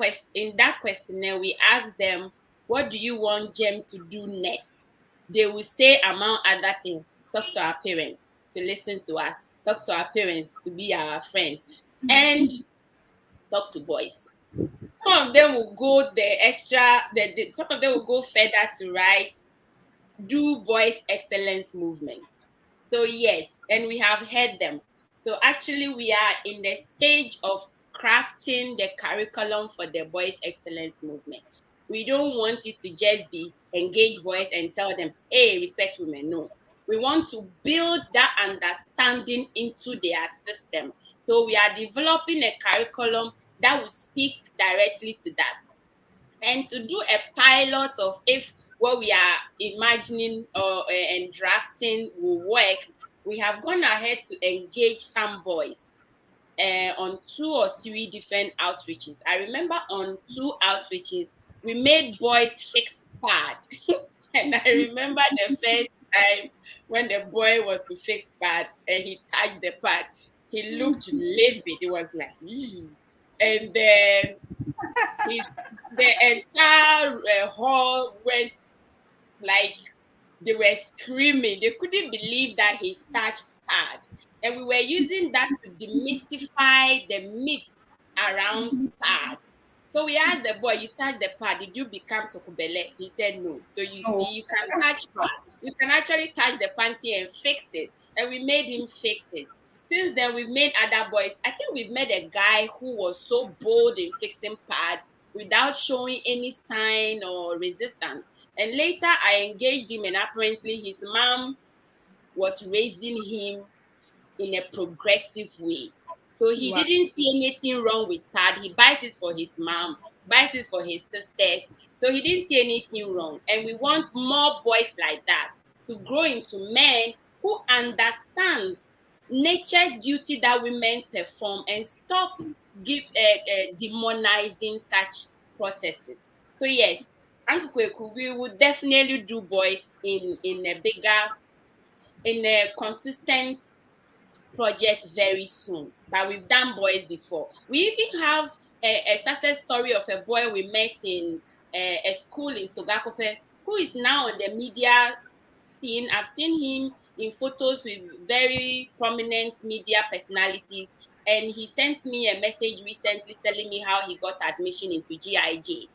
questionnaire, we ask them, "What do you want Jem to do next?" They will say, among other things, talk to our parents, to listen to us, talk to our parents, to be our friends, and talk to boys. Some of them will go the extra, some of them will go further to write, do boys excellence movement. So yes, and we have heard them. So actually we are in the stage of crafting the curriculum for the boys excellence movement. We don't want it to just be engage boys and tell them, hey, respect women. No, we want to build that understanding into their system. So we are developing a curriculum that will speak directly to that. And to do a pilot of if what we are imagining and drafting will work, we have gone ahead to engage some boys on 2 or 3 different outreaches. I remember on 2 outreaches, we made boys fix pad. And I remember the first time when the boy was to fix pad and he touched the pad, he looked livid. It was like, and then the entire hall went like they were screaming. They couldn't believe that he touched pad. And we were using that to demystify the myth around pad. So we asked the boy, you touched the pad, did you become Tokubele? He said no. So you see, you can touch pad. You can actually touch the panty and fix it. And we made him fix it. Since then, we've made other boys. I think we've made a guy who was so bold in fixing pad without showing any sign or resistance. And later, I engaged him, and apparently his mom was raising him in a progressive way. So he didn't see anything wrong with pad. He buys it for his mom, buys it for his sisters. So he didn't see anything wrong. And we want more boys like that to grow into men who understands nature's duty that women perform and stop demonizing such processes. So yes, Uncle Kweku, we would definitely do boys in a consistent project very soon. But we've done boys before. We even have a success story of a boy we met in a school in Sogakope who is now on the media scene. I've seen him in photos with very prominent media personalities, and he sent me a message recently telling me how he got admission into GIJ.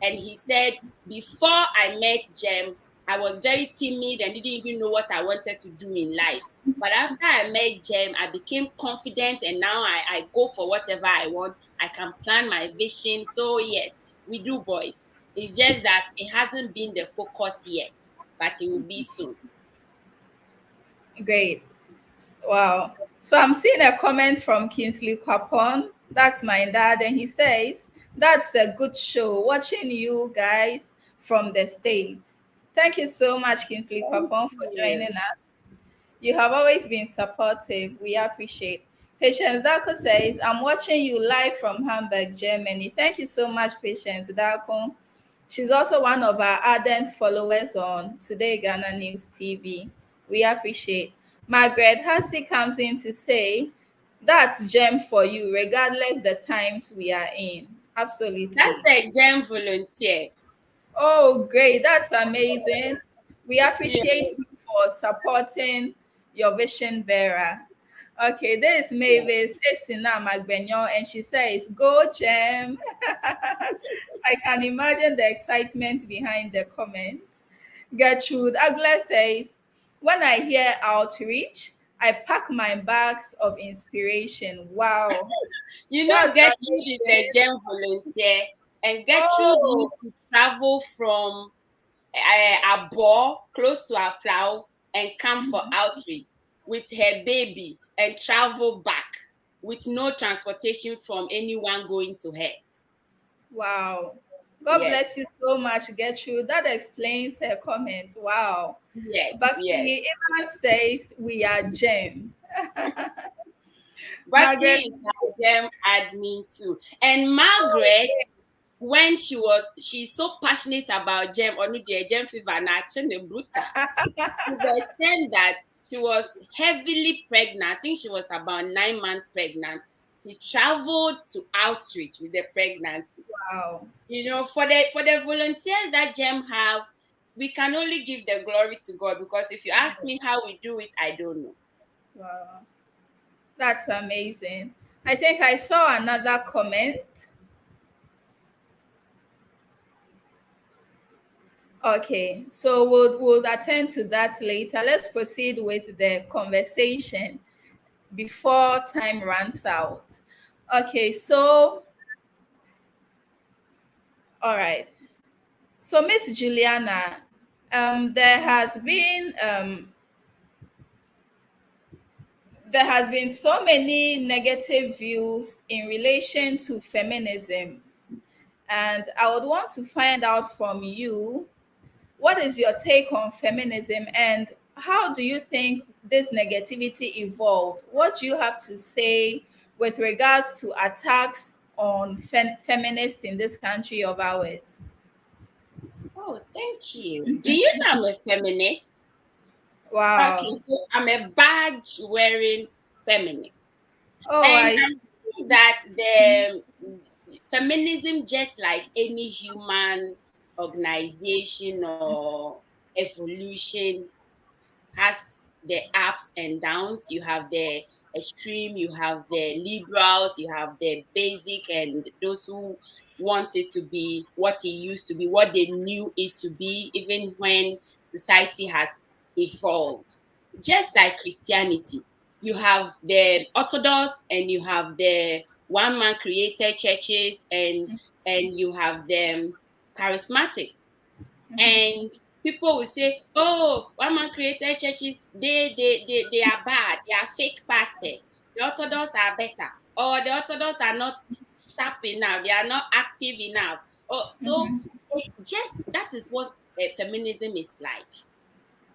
And he said, before I met Jem, I was very timid and didn't even know what I wanted to do in life. But after I met Jem, I became confident, and now I go for whatever I want. I can plan my vision. So yes, we do boys. It's just that it hasn't been the focus yet, but it will be soon. Great. Wow. So I'm seeing a comment from Kingsley Kwapon. That's my dad. And he says, that's a good show. Watching you guys from the States. Thank you so much, Kingsley Kwapon, for joining us. You have always been supportive. We appreciate. Patience Dako says, I'm watching you live from Hamburg, Germany. Thank you so much, Patience Dako. She's also one of our ardent followers on Today Ghana News TV. We appreciate. Margaret Hussey comes in to say, that's Jem for you, regardless the times we are in. Absolutely. That's a Jem volunteer. Oh, great. That's amazing. We appreciate you for supporting your vision bearer. Okay, this is Mavis Esina Magbenyo, and she says, go Jem. I can imagine the excitement behind the comment. Gertrude Agla says, when I hear outreach, I pack my bags of inspiration. Wow. You know, Gertrude is a Jem volunteer, and Gertrude used to travel from Abo, close to Aplau, and come for outreach with her baby and travel back with no transportation from anyone going to her. Wow. God bless you so much, Gertrude. That explains her comment. Wow. Yes. But he even says we are Jem. But he is a Jem admin too. And Margaret when she's so passionate about gem or gem fever and action brutal to the extent that she was heavily pregnant. I think she was about 9 months pregnant. She traveled to outreach with the pregnancy. Wow. You know, for the volunteers that GEM have, we can only give the glory to God, because if you ask me how we do it, I don't know. Wow. That's amazing. I think I saw another comment. Okay, so we'll attend to that later. Let's proceed with the conversation before time runs out. Okay, so all right. So Miss Juliana, there has been so many negative views in relation to feminism, and I would want to find out from you, what is your take on feminism, and how do you think this negativity evolved? What do you have to say with regards to attacks on feminists in this country of ours? Oh, thank you. Do you know I'm a feminist? Wow. Okay, so I'm a badge wearing feminist. Oh, and I think that the feminism, just like any human organization or evolution, has the ups and downs. You have the extreme, you have the liberals, you have the basic, and those who want it to be what it used to be, what they knew it to be, even when society has evolved. Just like Christianity, you have the Orthodox and you have the one-man created churches, and you have the charismatic. And people will say, oh, one-man created churches, they are bad, they are fake pastors. The Orthodox are better, or the Orthodox are not sharp enough, they are not active enough. So that is what feminism is like.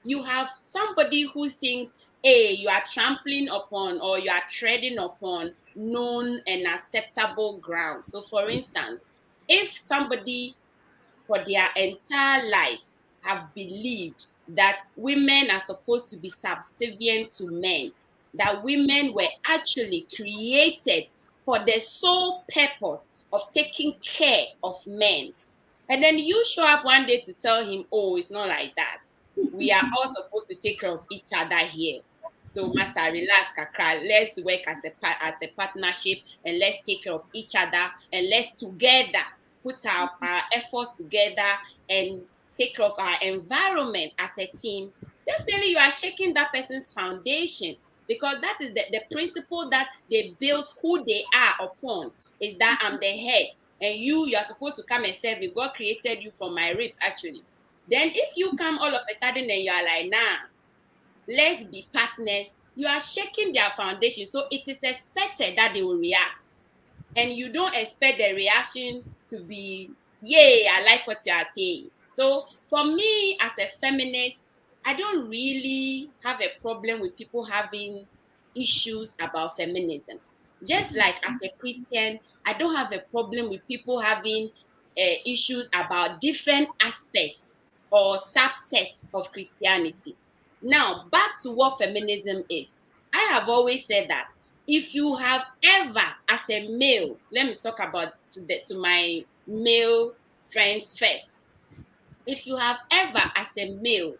You have somebody who thinks, hey, you are trampling upon or you are treading upon known and acceptable ground. So for instance, if somebody for their entire life have believed that women are supposed to be subservient to men, that women were actually created for the sole purpose of taking care of men, and then you show up one day to tell him, oh, it's not like that. We are all supposed to take care of each other here. So, Master, relax, Kakra. Let's work as a partnership, and let's take care of each other, and let's together put our efforts together and take care of our environment as a team. Definitely, you are shaking that person's foundation, because that is the principle that they built who they are upon, is that I'm the head, and you are supposed to come and serve me. God created you from my ribs, actually. Then if you come all of a sudden and you are like, nah, let's be partners, you are shaking their foundation. So it is expected that they will react. And you don't expect the reaction to be, yay, I like what you are saying. So for me, as a feminist, I don't really have a problem with people having issues about feminism. Just like as a Christian, I don't have a problem with people having issues about different aspects or subsets of Christianity. Now, back to what feminism is. I have always said that if you have ever, as a male, let me talk about to my male friends first. If you have ever, as a male,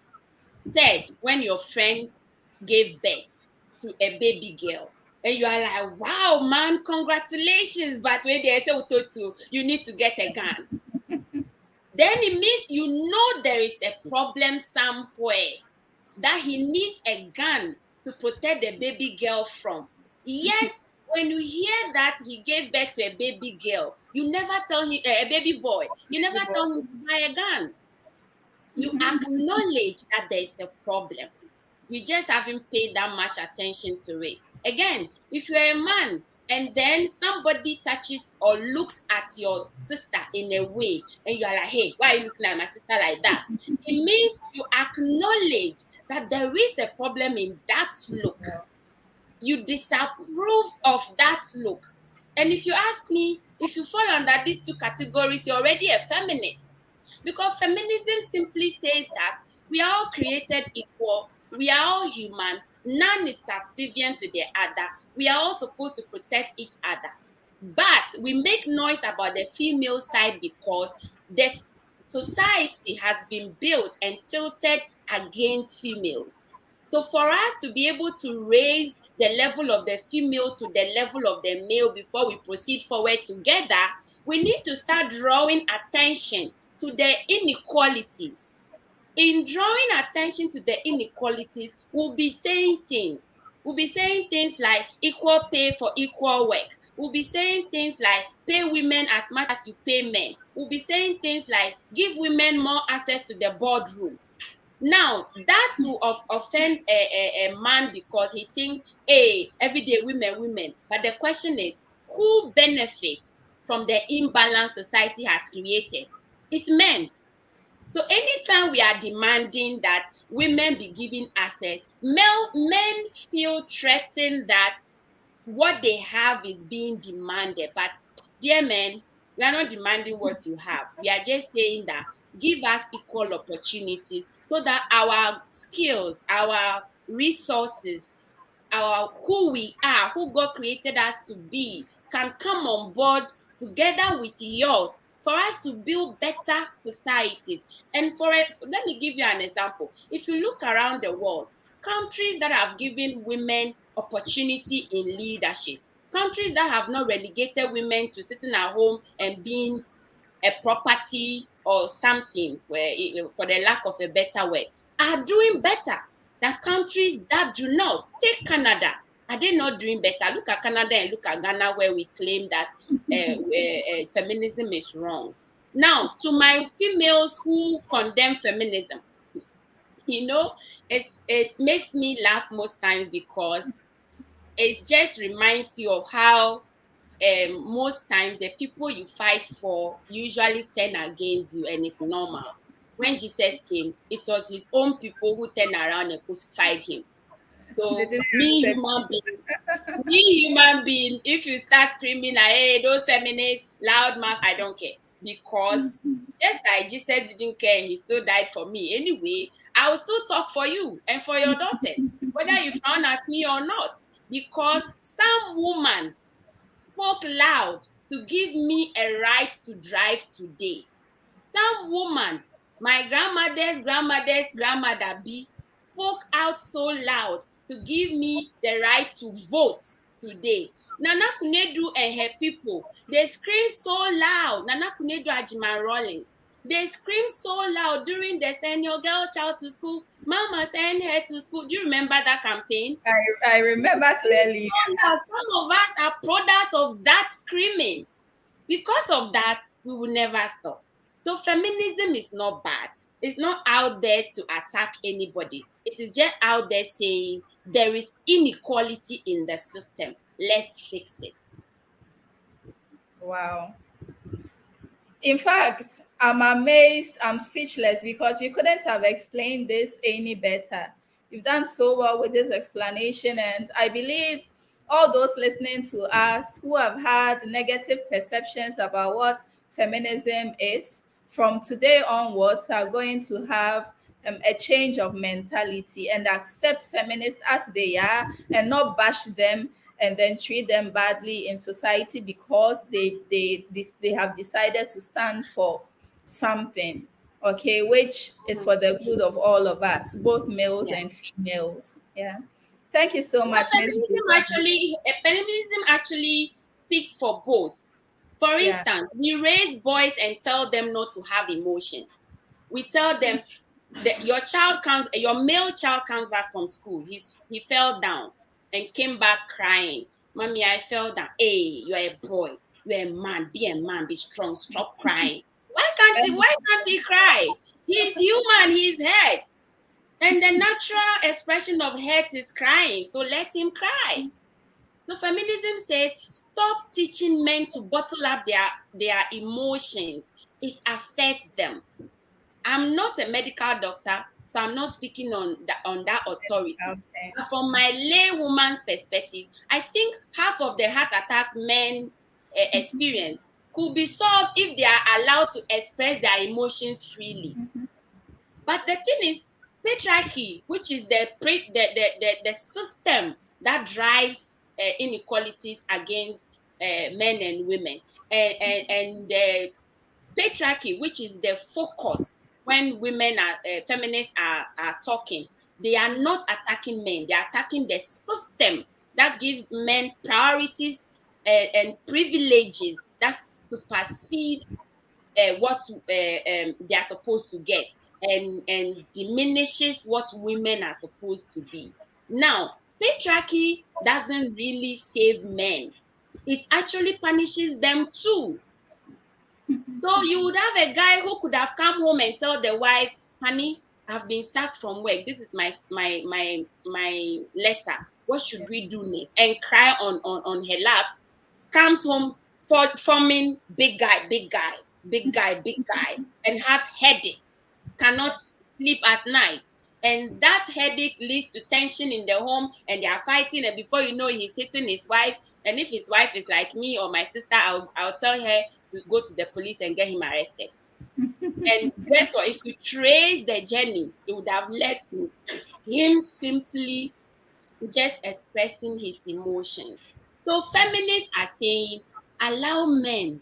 said when your friend gave birth to a baby girl, and you are like, wow, man, congratulations, but when they say you need to get a gun, then it means you know there is a problem somewhere that he needs a gun to protect the baby girl from. Yet, when you hear that he gave birth to a baby girl, you never tell him, a baby boy, you never tell him to buy a gun. You acknowledge that there is a problem. You just haven't paid that much attention to it. Again, if you're a man, and then somebody touches or looks at your sister in a way, and you are like, hey, why are you looking at my sister like that? It means you acknowledge that there is a problem in that look. You disapprove of that look. And if you ask me, If you fall under these two categories, you're already a feminist. Because feminism simply says that we are all created equal, we are all human, none is subservient to the other, we are all supposed to protect each other. But we make noise about the female side because the society has been built and tilted against females. So for us to be able to raise the level of the female to the level of the male before we proceed forward together, we need to start drawing attention to the inequalities. In drawing attention to the inequalities, we'll be saying things. We'll be saying things like equal pay for equal work. We'll be saying things like pay women as much as you pay men. We'll be saying things like give women more access to the boardroom. Now, that will offend a man because he thinks, hey, everyday women. But the question is, who benefits from the imbalance society has created? It's men. So anytime we are demanding that women be given access, men feel threatened that what they have is being demanded. But dear men, we are not demanding what you have. We are just saying that give us equal opportunities so that our skills, our resources, our who we are, who God created us to be, can come on board together with yours for us to build better societies. And let me give you an example. If you look around the world, countries that have given women opportunity in leadership, countries that have not relegated women to sitting at home and being a property or something, where, for the lack of a better word, are doing better than countries that do not. Take Canada. Are they not doing better? Look at Canada and look at Ghana, where we claim that feminism is wrong. Now, to my females who condemn feminism, it makes me laugh most times because it just reminds you of how most times the people you fight for usually turn against you, and it's normal. When Jesus came, it was his own people who turned around and crucified him. So me human being, if you start screaming like, hey, those feminists, loud mouth, I don't care. Because just like Jesus didn't care, he still died for me. Anyway, I will still talk for you and for your daughter, whether you frown at me or not. Because some woman spoke loud to give me a right to drive today. Some woman, my grandmother's grandmother B, spoke out so loud to give me the right to vote today. Nana Kunedu and her people, they scream so loud. Nana Kunedu Ajiman Rawlings, they scream so loud during the send your girl child to school, mama send her to school. Do you remember that campaign? I remember clearly. Some of us are products of that screaming. Because of that, we will never stop. So feminism is not bad. It's not out there to attack anybody. It is just out there saying there is inequality in the system. Let's fix it. Wow. In fact, I'm amazed, I'm speechless because you couldn't have explained this any better. You've done so well with this explanation, and I believe all those listening to us who have had negative perceptions about what feminism is, from today onwards are going to have a change of mentality and accept feminists as they are and not bash them and then treat them badly in society because they have decided to stand for something, okay, which is for the good of all of us, both males and females. Yeah. Thank you so much. Feminism actually speaks for both. For instance, we raise boys and tell them not to have emotions. We tell them that your male child comes back from school. He fell down and came back crying. Mommy, I fell down. Hey, you're a boy. You're a man. Be a man. Be strong. Stop crying. Why can't he cry? He's human. He's hurt. And the natural expression of hurt is crying. So let him cry. So feminism says, stop teaching men to bottle up their emotions. It affects them. I'm not a medical doctor, so I'm not speaking on that authority. Okay. But from my laywoman's perspective, I think half of the heart attacks men experience could be solved if they are allowed to express their emotions freely. But the thing is, patriarchy, which is the system that drives inequalities against men and women, and the patriarchy, which is the focus when women are feminists are talking, they are not attacking men, they are attacking the system that gives men priorities and privileges that supersede what they are supposed to get, and diminishes what women are supposed to be. Now, patriarchy doesn't really save men. It actually punishes them too. So you would have a guy who could have come home and tell the wife, honey, I've been sacked from work. This is my letter. What should we do next? And cry on her laps. Comes home forming big guy, and has headaches, cannot sleep at night. And that headache leads to tension in the home, and they are fighting, and before you know, he's hitting his wife. And if his wife is like me or my sister, I'll tell her to go to the police and get him arrested. And guess what? If you trace the journey, it would have led to him simply just expressing his emotions. So feminists are saying, allow men,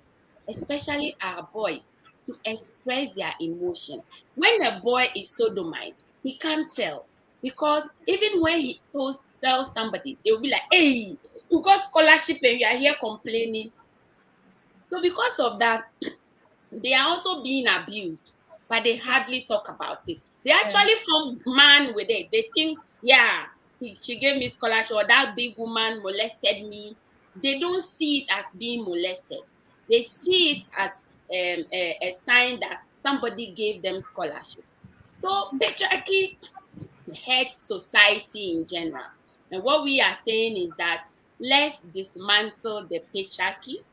especially our boys, to express their emotion. When a boy is sodomized, he can't tell, because even when he tells somebody, they will be like, hey, you got scholarship and you are here complaining. So because of that, they are also being abused, but they hardly talk about it. They actually form man with it. They think, yeah, she gave me scholarship, or that big woman molested me. They don't see it as being molested. They see it as a sign that somebody gave them scholarship. So patriarchy hurts society in general. And what we are saying is that let's dismantle the patriarchy.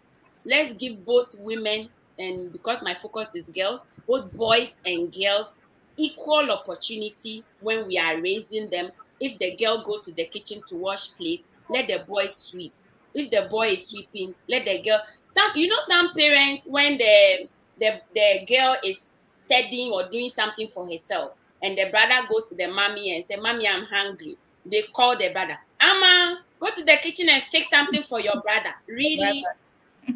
Let's give both women, and because my focus is girls, both boys and girls equal opportunity when we are raising them. If the girl goes to the kitchen to wash plates, let the boy sweep. If the boy is sweeping, let the girl. Some parents, when the girl is studying or doing something for herself, and the brother goes to the mommy and say, "Mommy, I'm hungry." They call the brother, "Amma, go to the kitchen and fix something for your brother." Really?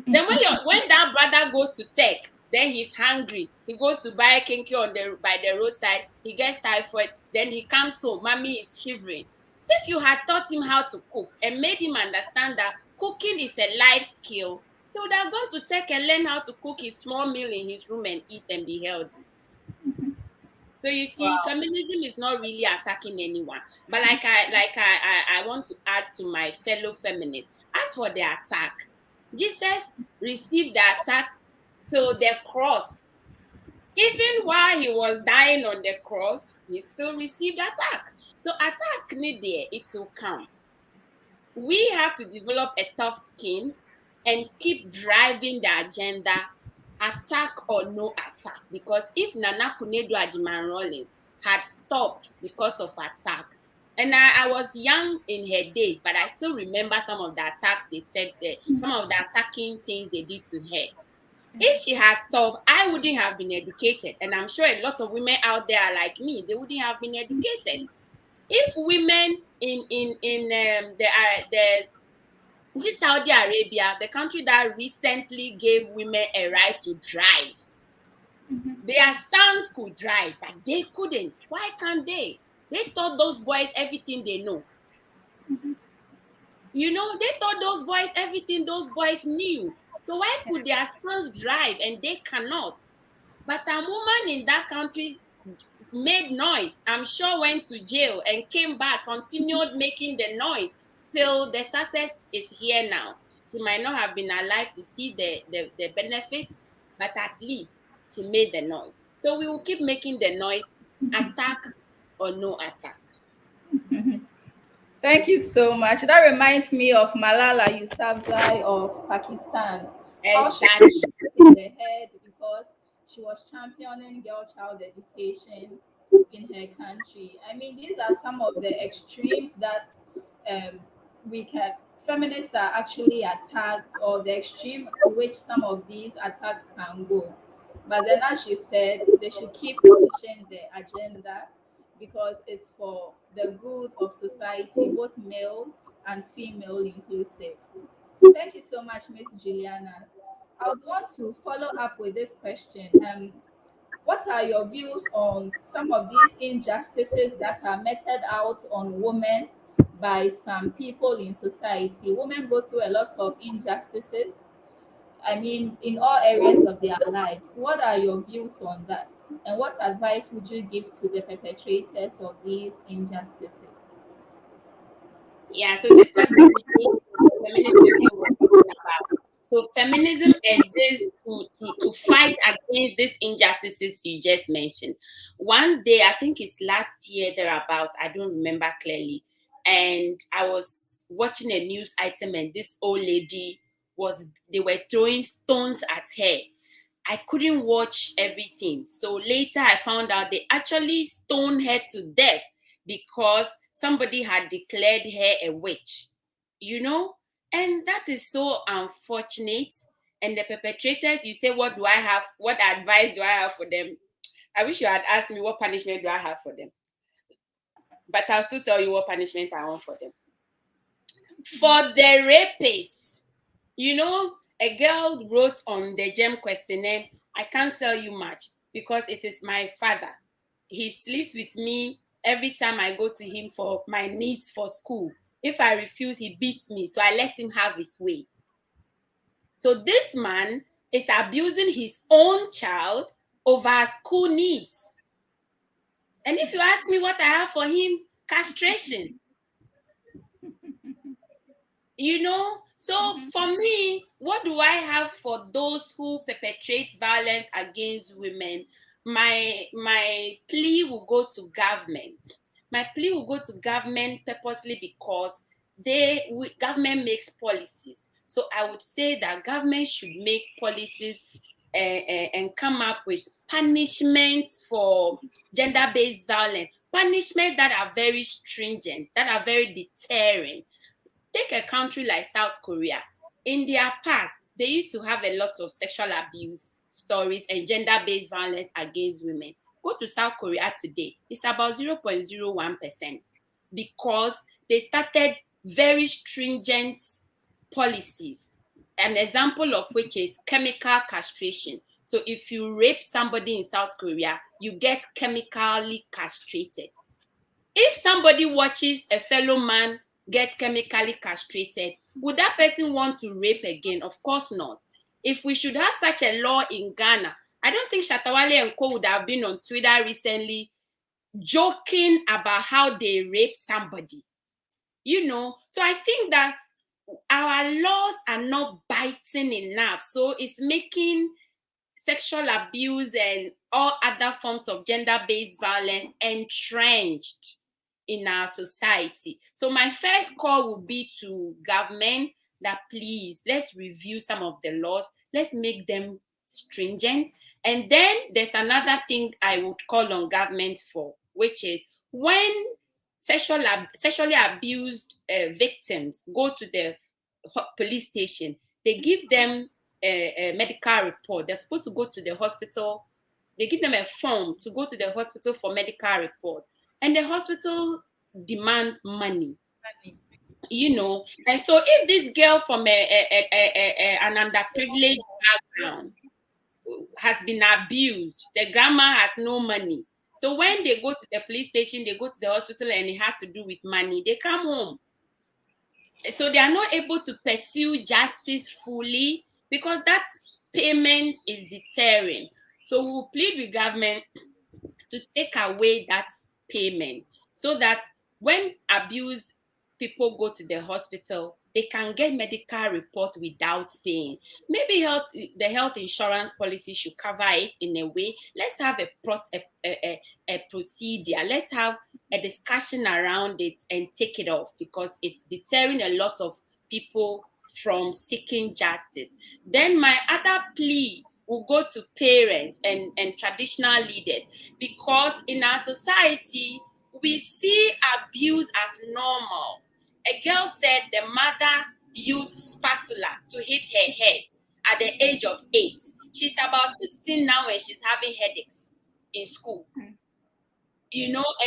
Then when that brother goes to take, then he's hungry. He goes to buy a kinky by the roadside. He gets typhoid. Then he comes home. Mommy is shivering. If you had taught him how to cook and made him understand that cooking is a life skill, he would have gone to take and learn how to cook his small meal in his room and eat and be healthy. So you see, feminism is not really attacking anyone. But I want to add to my fellow feminists. As for the attack, Jesus received the attack till the cross. Even while he was dying on the cross, he still received attack. So attack need there, it will come. We have to develop a tough skin and keep driving the agenda, attack or no attack. Because if Nana Kunedu Ajiman-Rawlings had stopped because of attack, and I was young in her days, but I still remember some of the attacks they said there, some of the attacking things they did to her. If she had stopped, I wouldn't have been educated. And I'm sure a lot of women out there are like me, they wouldn't have been educated. If women in Saudi Arabia, the country that recently gave women a right to drive, their sons could drive, but they couldn't. Why can't they? They taught those boys everything they know. They taught those boys everything those boys knew. So why could their sons drive and they cannot? But a woman in that country made noise. I'm sure went to jail and came back, continued making the noise till the success is here now. She might not have been alive to see the benefit, but at least she made the noise. So we will keep making the noise, attack or no attack. Thank you so much. That reminds me of Malala Yousafzai of Pakistan. Exactly. She was in the head because she was championing girl child education in her country. I mean, these are some of the extremes that feminists are actually attacked, or the extreme to which some of these attacks can go. But then, as she said, they should keep pushing the agenda because it's for the good of society, both male and female inclusive. Thank you so much, Miss Juliana. I would want to follow up with this question. What are your views on some of these injustices that are meted out on women by some people in society? Women go through a lot of injustices, I mean, in all areas of their lives. What are your views on that? And what advice would you give to the perpetrators of these injustices? Yeah, so this was feminism we're talking about. So feminism exists to fight against these injustices you just mentioned. One day, I think it's last year thereabouts, I don't remember clearly, and I was watching a news item and this old lady they were throwing stones at her. I couldn't watch everything. So later I found out they actually stoned her to death because somebody had declared her a witch, and that is so unfortunate. And the perpetrators, you say, what advice do I have for them? I wish you had asked me what punishment do I have for them. But I'll still tell you what punishment I want for them. For the rapists, a girl wrote on the GEM questionnaire, I can't tell you much because it is my father. He sleeps with me every time I go to him for my needs for school. If I refuse, he beats me. So I let him have his way. So this man is abusing his own child over school needs. And if you ask me what I have for him, castration. So for me, what do I have for those who perpetrate violence against women? My plea will go to government. My plea will go to government purposely because government makes policies. So I would say that government should make policies and come up with punishments for gender-based violence, punishments that are very stringent, that are very deterring. Take a country like South Korea. In their past, they used to have a lot of sexual abuse stories and gender-based violence against women. Go to South Korea today, it's about 0.01% because they started very stringent policies. An example of which is chemical castration. So if you rape somebody in South Korea, you get chemically castrated. If somebody watches a fellow man get chemically castrated, would that person want to rape again? Of course not. If we should have such a law in Ghana, I don't think Shatta Wale and Co would have been on Twitter recently joking about how they rape somebody. So I think that our laws are not biting enough. So it's making sexual abuse and all other forms of gender-based violence entrenched in our society. So my first call would be to government that please, let's review some of the laws. Let's make them stringent. And then there's another thing I would call on government for, which is when sexually abused victims go to the police station, they give them a medical report. They're supposed to go to the hospital. They give them a form to go to the hospital for medical report. And the hospital demand money. And so if this girl from an underprivileged background has been abused, the grandma has no money. So when they go to the police station, they go to the hospital and it has to do with money, they come home. So they are not able to pursue justice fully because that payment is deterring. So we will plead with government to take away that payment so that when abused people go to the hospital, they can get medical report without paying. Maybe the health insurance policy should cover it in a way. Let's have a procedure. Let's have a discussion around it and take it off because it's deterring a lot of people from seeking justice. Then my other plea will go to parents and traditional leaders because in our society, we see abuse as normal. A girl said the mother used spatula to hit her head at the age of 8. She's about 16 now and she's having headaches in school. And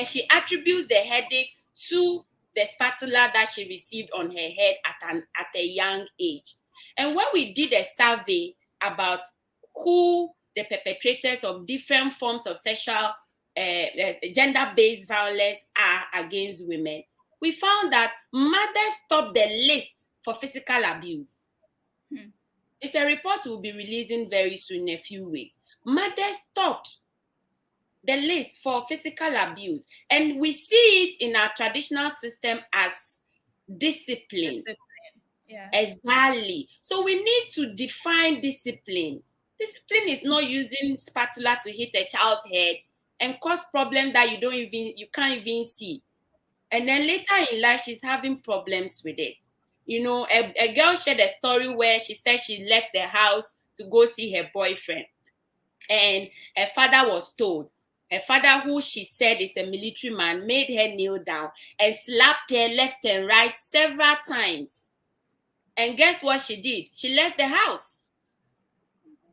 she attributes the headache to the spatula that she received on her head at a young age. And when we did a survey about who the perpetrators of different forms of sexual gender-based violence are against women, we found that mothers top the list for physical abuse. It's a report we'll be releasing very soon in a few weeks. Mothers topped the list for physical abuse. And we see it in our traditional system as discipline. Yeah. Exactly. So we need to define discipline. Discipline is not using spatula to hit a child's head and cause problems that you can't even see. And then later in life, she's having problems with it. A girl shared a story where she said she left the house to go see her boyfriend. And her father was told. Her father, who she said is a military man, made her kneel down and slapped her left and right several times. And guess what she did? She left the house.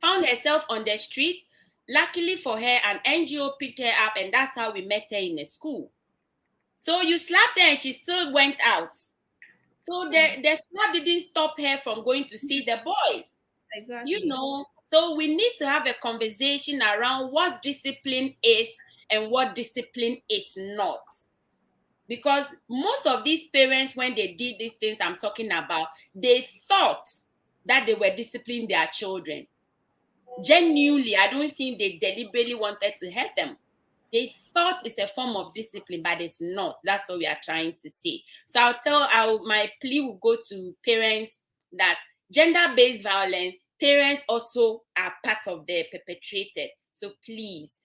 Found herself on the street. Luckily for her, an NGO picked her up, and that's how we met her in a school. So you slapped her and she still went out. So the slap didn't stop her from going to see the boy. Exactly. So we need to have a conversation around what discipline is and what discipline is not. Because most of these parents, when they did these things I'm talking about, they thought that they were disciplining their children. Genuinely, I don't think they deliberately wanted to hurt them. They thought it's a form of discipline, but it's not. That's what we are trying to say. So my plea will go to parents that gender-based violence, parents also are part of the perpetrators. So please,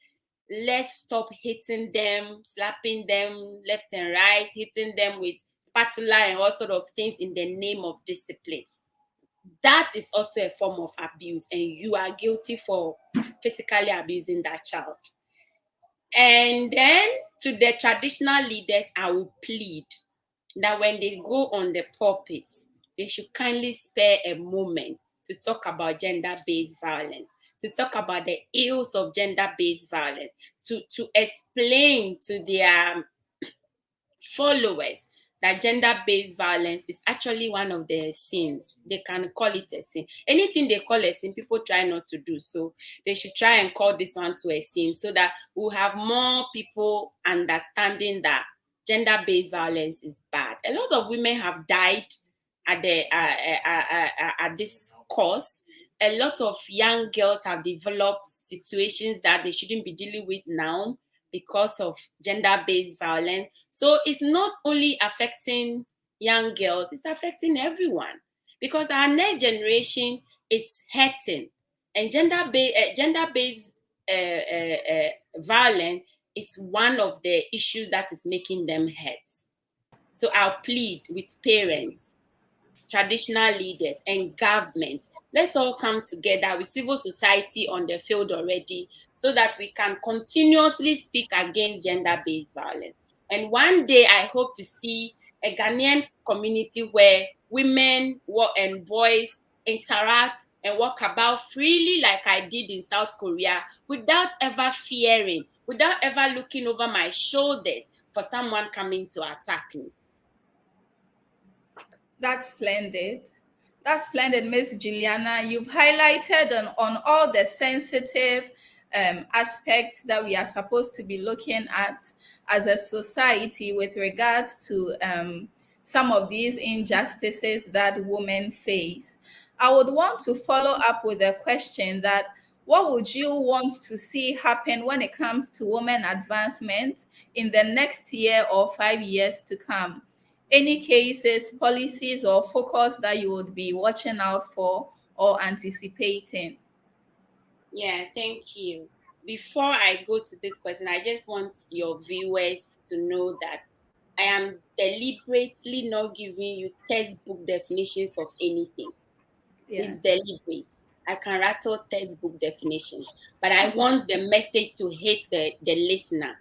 let's stop hitting them, slapping them left and right, hitting them with spatula and all sort of things in the name of discipline. That is also a form of abuse, and you are guilty for physically abusing that child. And then to the traditional leaders, I will plead that when they go on the pulpit, they should kindly spare a moment to talk about gender-based violence, to talk about the ills of gender-based violence, to explain to their followers that gender-based violence is actually one of the sins. They can call it a sin. Anything they call a sin, people try not to do. So they should try and call this one to a sin so that we'll have more people understanding that gender-based violence is bad. A lot of women have died at this cause. A lot of young girls have developed situations that they shouldn't be dealing with now because of gender-based violence. So it's not only affecting young girls, it's affecting everyone, because our next generation is hurting, and gender-based violence is one of the issues that is making them hurt. So I'll plead with parents, traditional leaders, and government. Let's all come together with civil society on the field already so that we can continuously speak against gender-based violence. And one day I hope to see a Ghanaian community where women and boys interact and walk about freely like I did in South Korea, without ever fearing, without ever looking over my shoulders for someone coming to attack me. That's splendid. That's splendid, Miss Juliana. You've highlighted on all the sensitive aspects that we are supposed to be looking at as a society with regards to some of these injustices that women face. I would want to follow up with a question that what would you want to see happen when it comes to women advancement in the next year or 5 years to come? Any cases, policies, or focus that you would be watching out for or anticipating? Yeah, thank you. Before I go to this question, I just want your viewers to know that I am deliberately not giving you textbook definitions of anything. Yeah. It's deliberate. I can rattle textbook definitions, but I want the message to hit the listener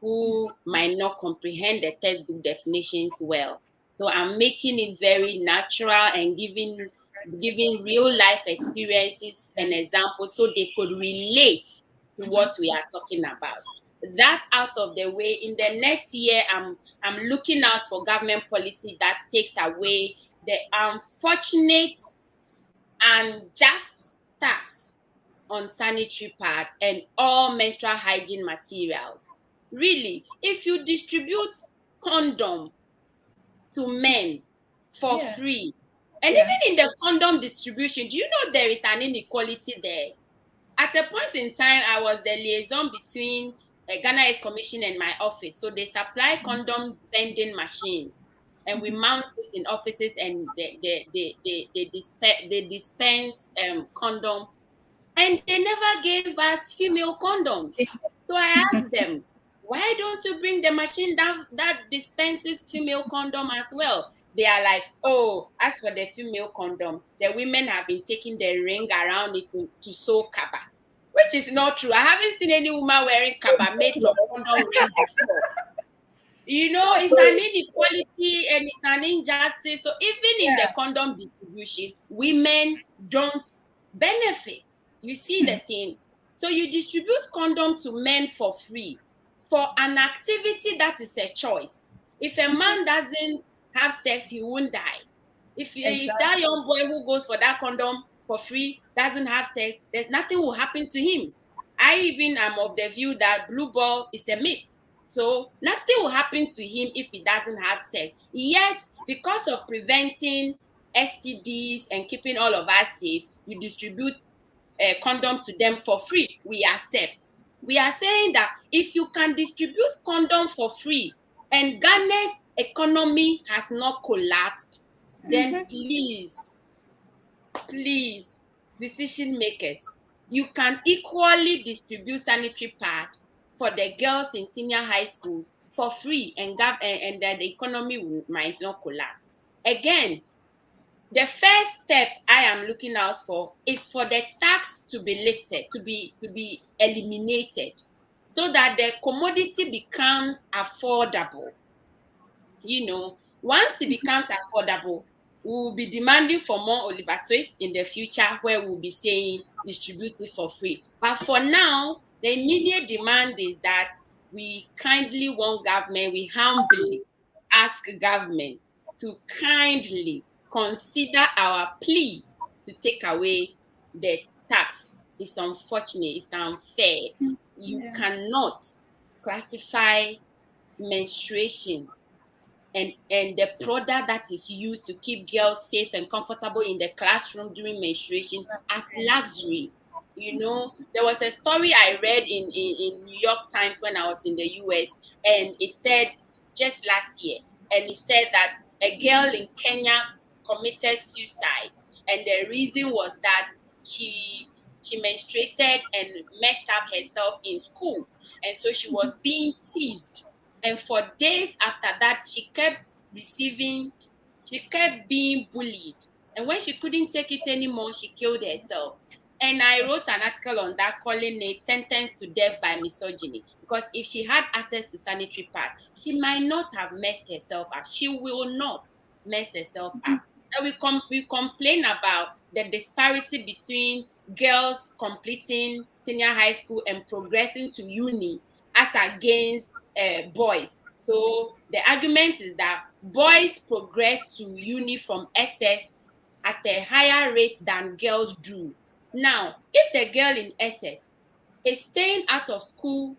who might not comprehend the textbook definitions well. So I'm making it very natural and giving real life experiences and examples so they could relate to what we are talking about. That out of the way, in the next year, I'm looking out for government policy that takes away the unfortunate and just tax on sanitary pad and all menstrual hygiene materials. Really, if you distribute condom to men for free, and even in the condom distribution, do you know there is an inequality there? At a point in time, I was the liaison between Ghana Aids Commission and my office. So they supply condom vending machines, and we mount it in offices, and they dispense condom, and they never gave us female condoms. So I asked them, why don't you bring the machine that dispenses female condom as well? They are like, oh, as for the female condom, the women have been taking the ring around it to sew kaba, which is not true. I haven't seen any woman wearing kaba made from condom ring before. You know, it's an inequality and it's an injustice. So even in the condom distribution, women don't benefit. You see the thing. So you distribute condom to men for free for an activity that is a choice. If a man doesn't have sex, he won't die. If that young boy who goes for that condom for free doesn't have sex, there's nothing will happen to him. I even am of the view that blue ball is a myth. So nothing will happen to him if he doesn't have sex. Yet, because of preventing STDs and keeping all of us safe, you distribute a condom to them for free. We accept. We are saying that if you can distribute condom for free and Ghana's economy has not collapsed, then please, decision makers, you can equally distribute sanitary pad for the girls in senior high schools for free, and that the economy might not collapse. Again, the first step I am looking out for is for the tax to be lifted, to be eliminated, so that the commodity becomes affordable. You know, once it becomes affordable, we will be demanding for more Oliver Twist in the future, where we'll be saying distribute it for free. But for now, the immediate demand is that we kindly want government, we humbly ask government to kindly consider our plea to take away the tax. It's unfortunate, it's unfair. You cannot classify menstruation and the product that is used to keep girls safe and comfortable in the classroom during menstruation as luxury. You know, there was a story I read in New York Times when I was in the US, and it said just last year, and it said that a girl in Kenya committed suicide, and the reason was that she menstruated and messed up herself in school, and so she was being teased, and for days after that she kept being bullied, and when she couldn't take it anymore, she killed herself. And I wrote an article on that calling it sentenced to death by misogyny, because if she had access to sanitary pad, she might not have messed herself up. She will not mess herself up. And we complain about the disparity between girls completing senior high school and progressing to uni as against boys. So the argument is that boys progress to uni from SS at a higher rate than girls do. Now, if the girl in SS is staying out of school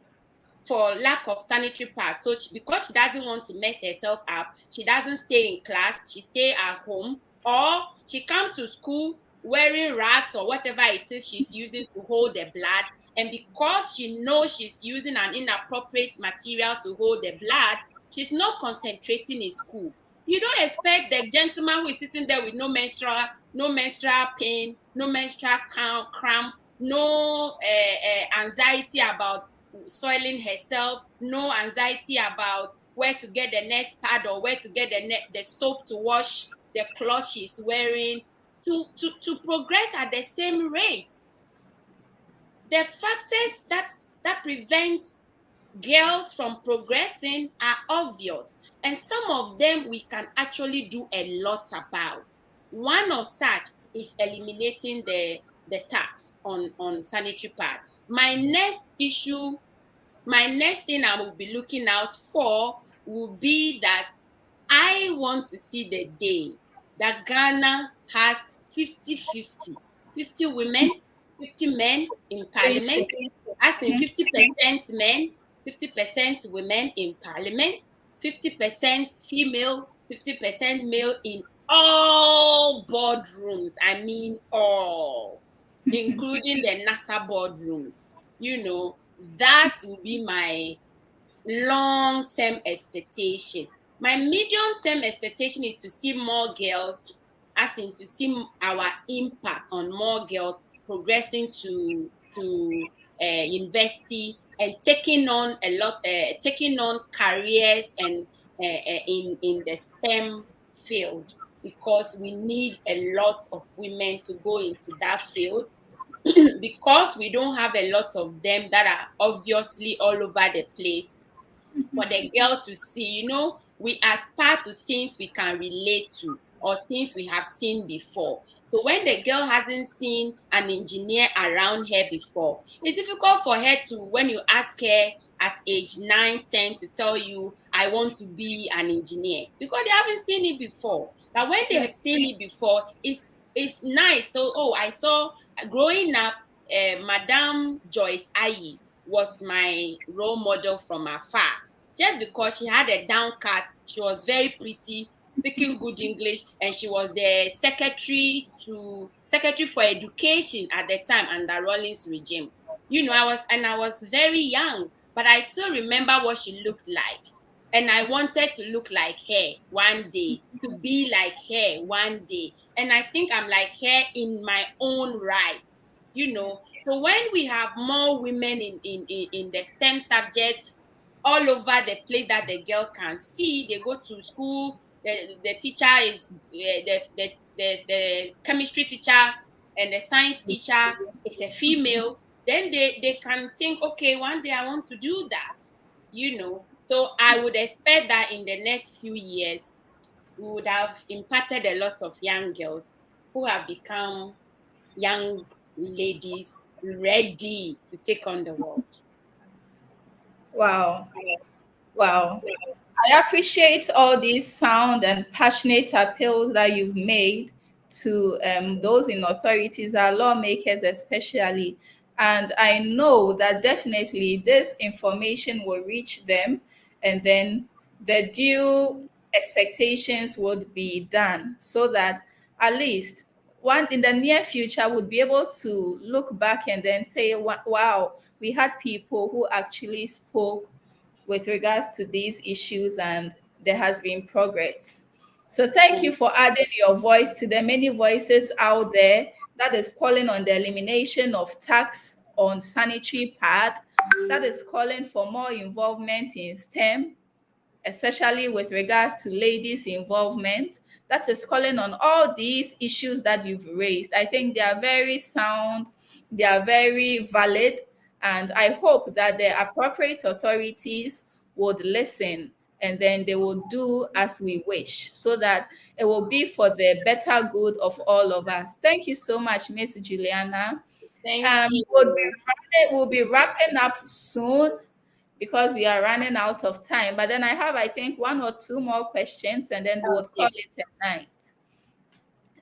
for lack of sanitary pads, so because she doesn't want to mess herself up, she doesn't stay in class, she stays at home, or she comes to school wearing rags or whatever it is she's using to hold the blood, and because she knows she's using an inappropriate material to hold the blood, she's not concentrating in school. You don't expect the gentleman who is sitting there with no menstrual pain, no menstrual cramp, no anxiety about soiling herself, no anxiety about where to get the next pad or where to get the soap to wash the cloth she's wearing, to progress at the same rate. The factors that prevent girls from progressing are obvious. And some of them we can actually do a lot about. One of such is eliminating the tax on sanitary pad. My next thing I will be looking out for will be that I want to see the day that Ghana has 50-50. 50 women, 50 men in parliament, as in 50% men, 50% women in parliament, 50% female, 50% male in all boardrooms. I mean all, including the NASA boardrooms. You know, that will be my long-term expectation. My medium-term expectation is to see more girls, as in to see our impact on more girls progressing to university and taking on careers and in the STEM field, because we need a lot of women to go into that field. Because we don't have a lot of them that are obviously all over the place, for the girl to see, we aspire to things we can relate to or things we have seen before. So when the girl hasn't seen an engineer around her before, it's difficult for her to, when you ask her at age 9, 10 to tell you, I want to be an engineer, because they haven't seen it before. But when they have seen it before, it's nice. So, I saw growing up, Madame Joyce Ayi was my role model from afar. Just because she had a down cut, she was very pretty, speaking good English, and she was the secretary for education at the time under Rawlings regime. I was very young, but I still remember what she looked like. And I wanted to look like her one day, to be like her one day. And I think I'm like her in my own right, So when we have more women in the STEM subject, all over the place that the girl can see, they go to school, the teacher is the chemistry teacher and the science teacher is a female, then they can think, okay, one day I want to do that, So I would expect that in the next few years, we would have impacted a lot of young girls who have become young ladies ready to take on the world. Wow. I appreciate all these sound and passionate appeals that you've made to those in authorities, our lawmakers especially. And I know that definitely this information will reach them, and then the due expectations would be done, so that at least one in the near future would be able to look back and then say, wow, we had people who actually spoke with regards to these issues, and there has been progress. So thank you for adding your voice to the many voices out there that is calling on the elimination of tax on sanitary pad, that is calling for more involvement in STEM, especially with regards to ladies' involvement, that is calling on all these issues that you've raised. I think they are very sound, they are very valid, and I hope that the appropriate authorities would listen, and then they will do as we wish, so that it will be for the better good of all of us. Thank you so much, Miss Juliana. Thank you. We'll be wrapping up soon because we are running out of time. But then I have, I think, 1 or 2 more questions, and then we'll call it a night.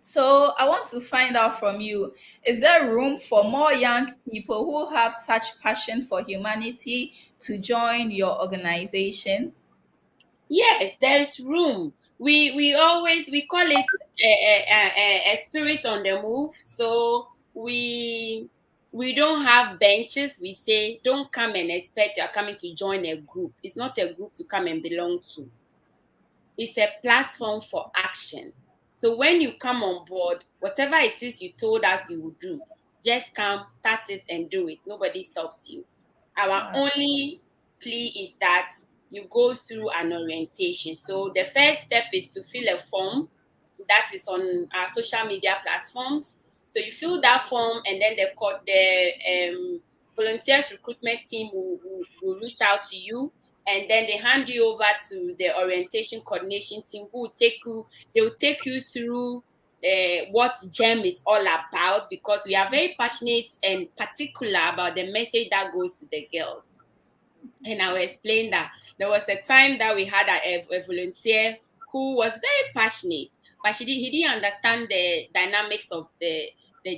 So I want to find out from you, is there room for more young people who have such passion for humanity to join your organization? Yes, there is room. We call it a spirit on the move. So we don't have benches. We say, don't come and expect you're coming to join a group. It's not a group to come and belong to. It's a platform for action. So when you come on board, whatever it is you told us you would do, just come, start it, and do it. Nobody stops you. Our only plea is that you go through an orientation. So the first step is to fill a form that is on our social media platforms. So you fill that form, and then the volunteers recruitment team will reach out to you, and then they hand you over to the orientation coordination team who will take you through what GEM is all about, because we are very passionate and particular about the message that goes to the girls. And I will explain that. There was a time that we had a volunteer who was very passionate, but he didn't understand the dynamics of the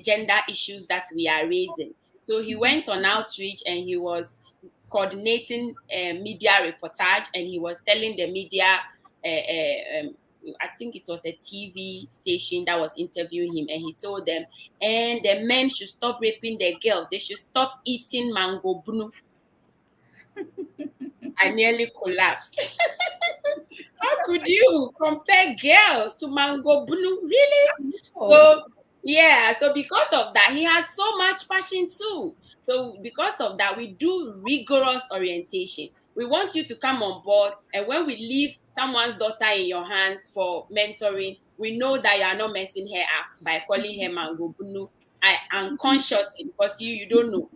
gender issues that we are raising. So he went on outreach and he was coordinating media reportage, and he was telling the media, I think it was a TV station that was interviewing him, and he told them, and the men should stop raping the girl. They should stop eating mango bunu. I nearly collapsed. How could you compare girls to mango bunu? Really? So because of that, he has so much passion too. So because of that, we do rigorous orientation. We want you to come on board, and when we leave someone's daughter in your hands for mentoring, we know that you are not messing her up by calling her mango bunu unconsciously, because you don't know.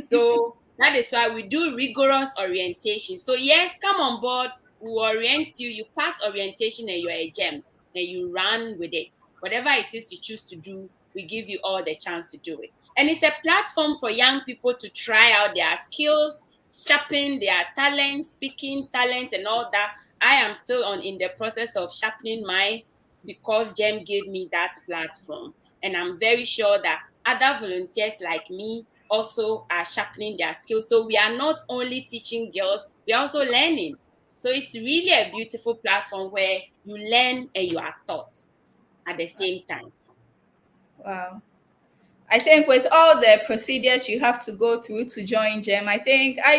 So that is why we do rigorous orientation. So yes, come on board. We orient you. You pass orientation and you're a gem, and you run with it. Whatever it is you choose to do, we give you all the chance to do it. And it's a platform for young people to try out their skills, sharpen their talent, speaking talent, and all that. I am still in the process of sharpening mine, because GEM gave me that platform. And I'm very sure that other volunteers like me also are sharpening their skills. So we are not only teaching girls, we are also learning. So it's really a beautiful platform where you learn and you are taught at the same time. Wow. I think with all the procedures you have to go through to join GEM, I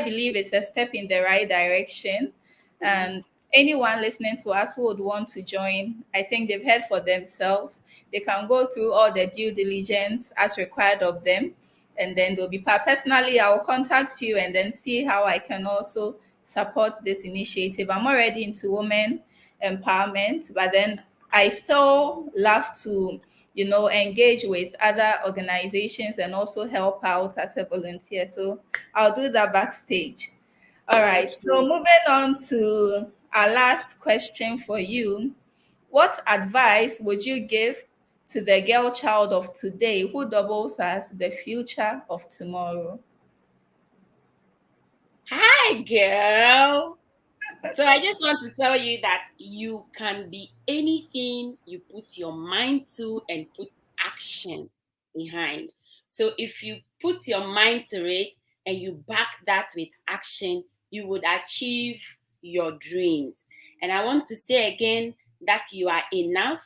believe it's a step in the right direction. And anyone listening to us who would want to join, I think they've heard for themselves. They can go through all the due diligence as required of them. And then they'll be personally, I will contact you and then see how I can also support this initiative. I'm already into women empowerment, but then I still love to, engage with other organizations and also help out as a volunteer. So I'll do that backstage. All right. So moving on to our last question for you. What advice would you give to the girl child of today who doubles as the future of tomorrow? Hi, girl. So I just want to tell you that you can be anything you put your mind to and put action behind. So if you put your mind to it and you back that with action, you would achieve your dreams. And I want to say again that you are enough.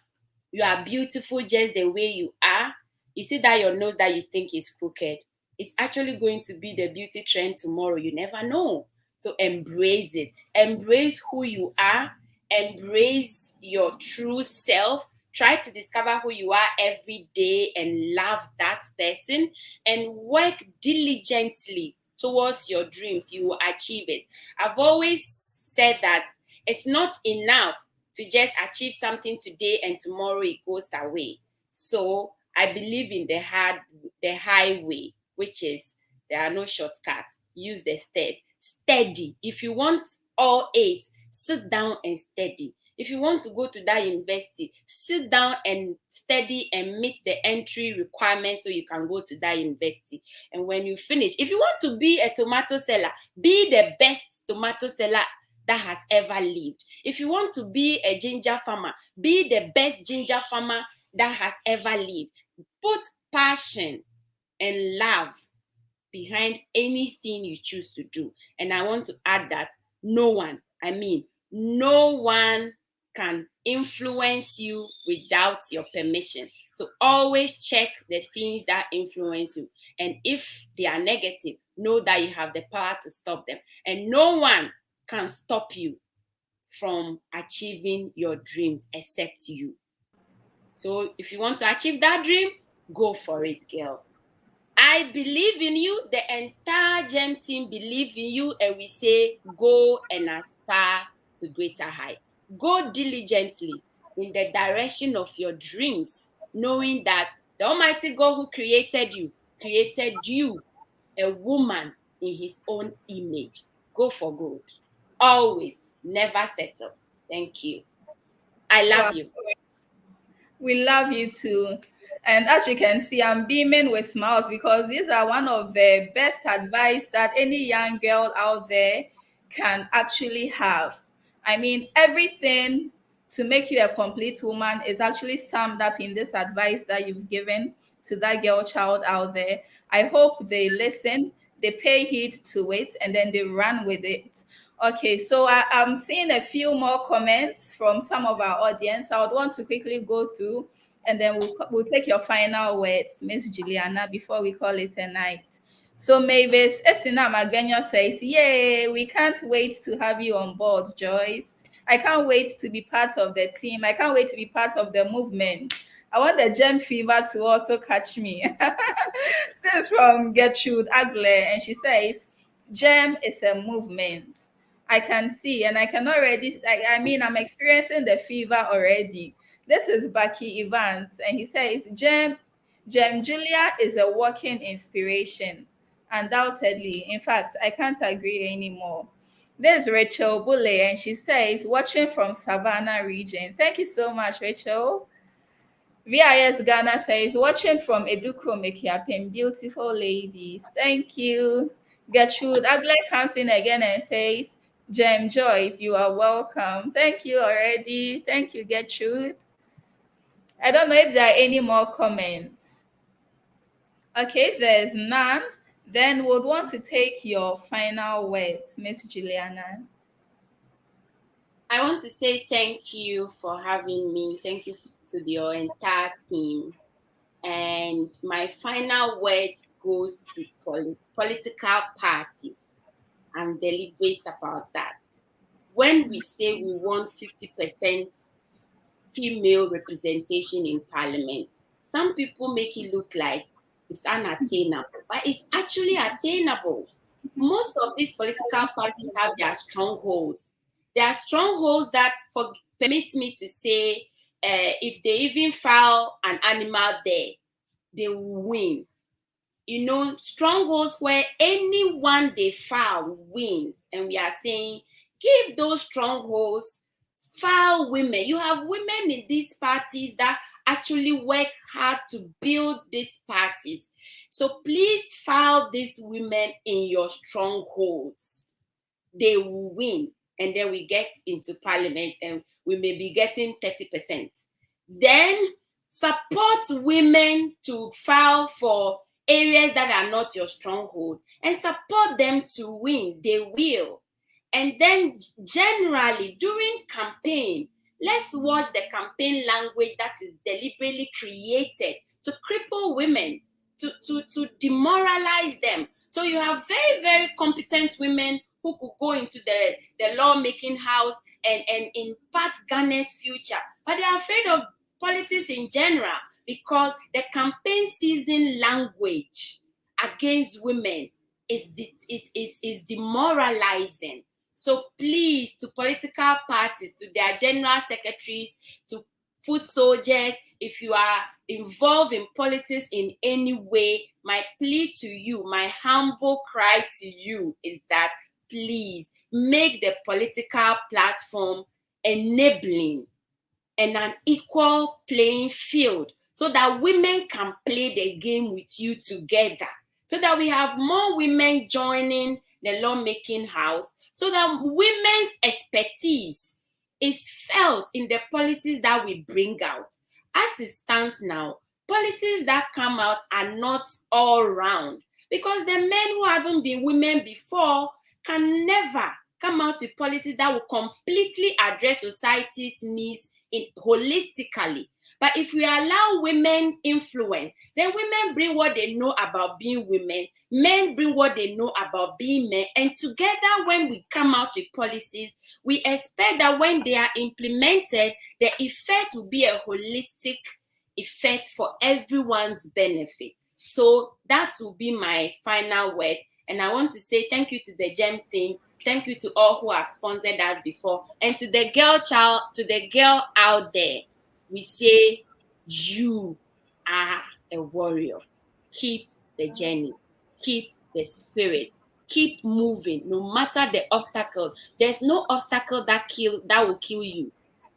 You are beautiful just the way you are. You see that your nose that you think is crooked, it's actually going to be the beauty trend tomorrow. You never know. So embrace it. Embrace who you are. Embrace your true self. Try to discover who you are every day and love that person, and work diligently towards your dreams. You will achieve it. I've always said that it's not enough to just achieve something today and tomorrow it goes away. So I believe in the highway, which is there are no shortcuts. Use the stairs. Steady. If you want all A's, sit down and study. If you want to go to that university, sit down and study and meet the entry requirements so you can go to that university. And when you finish, if you want to be a tomato seller, be the best tomato seller that has ever lived. If you want to be a ginger farmer, be the best ginger farmer that has ever lived. Put passion and love behind anything you choose to do. And I want to add that no one can influence you without your permission. So always check the things that influence you. And if they are negative, know that you have the power to stop them. And no one can stop you from achieving your dreams except you. So if you want to achieve that dream, go for it, girl. I believe in you. The entire GEM team believe in you, and we say go and aspire to greater height. Go diligently in the direction of your dreams, knowing that the Almighty God who created you, a woman in his own image. Go for good. always, never settle. Thank you. I love you. We love you too. And as you can see, I'm beaming with smiles because these are one of the best advice that any young girl out there can actually have. I mean, everything to make you a complete woman is actually summed up in this advice that you've given to that girl child out there. I hope they listen, they pay heed to it, and then they run with it. Okay, so I'm seeing a few more comments from some of our audience. I would want to quickly go through, and then we'll take your final words, Miss Juliana, before we call it a night. So Mavis Esina Maganya says, yay, we can't wait to have you on board, Joyce. I can't wait to be part of the team. I can't wait to be part of the movement. I want the gem fever to also catch me. This is from Gertrude Agler, and she says, gem is a movement. I can see, and I can already, I'm experiencing the fever already. This is Baki Evans, and he says, Gem Julia is a walking inspiration. Undoubtedly. In fact, I can't agree anymore. There's Rachel Bule, and she says, watching from Savannah region. Thank you so much, Rachel. VIS Ghana says, watching from Edukro Mekiapem, beautiful ladies. Thank you. Gertrude Agler comes in again and says, Gem Joyce, you are welcome. Thank you already. Thank you, Gertrude. I don't know if there are any more comments. Okay, there's none. Then we'll want to take your final words, Miss Juliana. I want to say thank you for having me. Thank you to your entire team. And my final word goes to political parties. I'm deliberate about that. When we say we want 50% female representation in parliament, some people make it look like it's unattainable, but it's actually attainable. Most of these political parties have their strongholds. There are strongholds that permit me to say, if they even file an animal there, they will win. You know, strongholds where anyone they file wins. And we are saying, give those strongholds, file women. You have women in these parties that actually work hard to build these parties. So please file these women in your strongholds. They will win. And then we get into parliament and we may be getting 30%. Then support women to file for areas that are not your stronghold and support them to win. They will. And then generally during campaign, let's watch the campaign language that is deliberately created to cripple women, to demoralize them. So you have very, very competent women who could go into the lawmaking house and impact Ghana's future. But they are afraid of politics in general because the campaign season language against women is demoralizing. So please, to political parties, to their general secretaries, to foot soldiers, if you are involved in politics in any way, my plea to you, my humble cry to you is that please make the political platform enabling and an equal playing field so that women can play the game with you together, so that we have more women joining the lawmaking house, so that women's expertise is felt in the policies that we bring out. As it stands now, policies that come out are not all round because the men who haven't been women before can never come out with policies that will completely address society's needs holistically. But if we allow women influence, then women bring what they know about being women, men bring what they know about being men, and together when we come out with policies, we expect that when they are implemented, the effect will be a holistic effect for everyone's benefit. So that will be my final word. And I want to say thank you to the GEM team. Thank you to all who have sponsored us before. And to the girl out there, we say, you are a warrior. Keep the journey. Keep the spirit. Keep moving, no matter the obstacle. There's no obstacle that will kill you.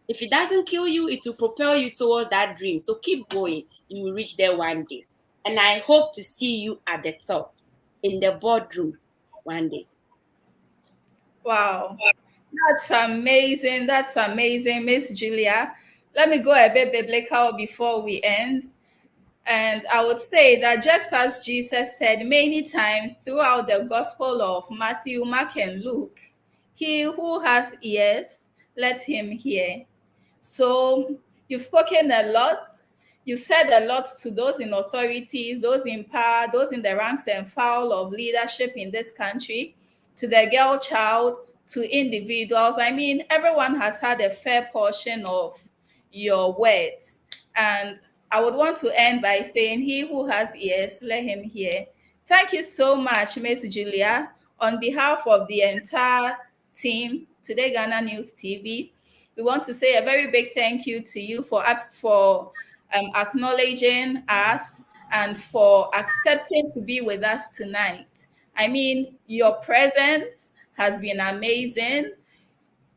If it doesn't kill you, it will propel you towards that dream. So keep going. You will reach there one day. And I hope to see you at the top in the boardroom one day. Wow. That's amazing. That's amazing, Miss Julia. Let me go a bit biblical before we end. And I would say that just as Jesus said many times throughout the Gospel of Matthew, Mark, and Luke, he who has ears, let him hear. So you've spoken a lot. You said a lot to those in authorities, those in power, those in the ranks and file of leadership in this country, to the girl child, to individuals. I mean, everyone has had a fair portion of your words. And I would want to end by saying, he who has ears, let him hear. Thank you so much, Miss Julia. On behalf of the entire team, Today Ghana News TV, we want to say a very big thank you to you for acknowledging us and for accepting to be with us tonight. I mean, your presence has been amazing.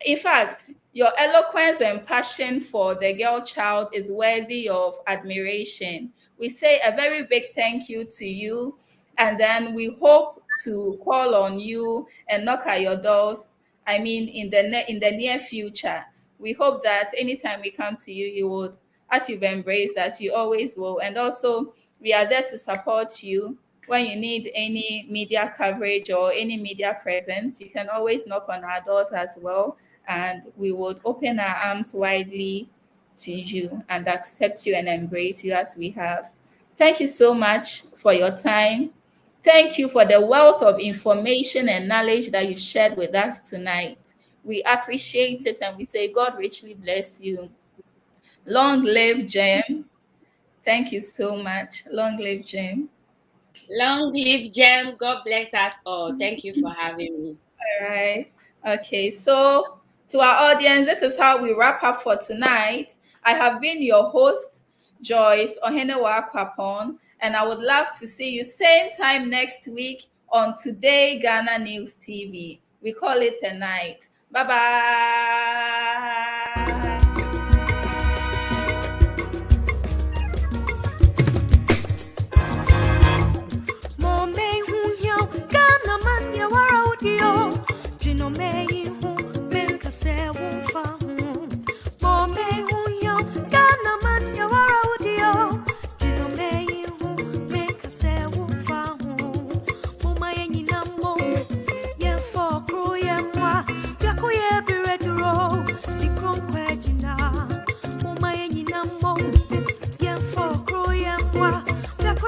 In fact, your eloquence and passion for the girl child is worthy of admiration. We say a very big thank you to you, and then we hope to call on you and knock at your doors. I mean, in the near future, we hope that anytime we come to you, you would, as you've embraced us, you always will. And also, we are there to support you when you need any media coverage or any media presence. You can always knock on our doors as well. And we would open our arms widely to you and accept you and embrace you as we have. Thank you so much for your time. Thank you for the wealth of information and knowledge that you shared with us tonight. We appreciate it and we say God richly bless you. Long live Jem. Thank you so much. Long live Jem. Long live Jem. God bless us all. Thank you for having me. All right. Okay, so to our audience, this is how we wrap up for tonight. I have been your host, Joyce Ohenewa Kwapon, and I would love to see you same time next week on Today Ghana News TV. We call it a night. Bye-bye. May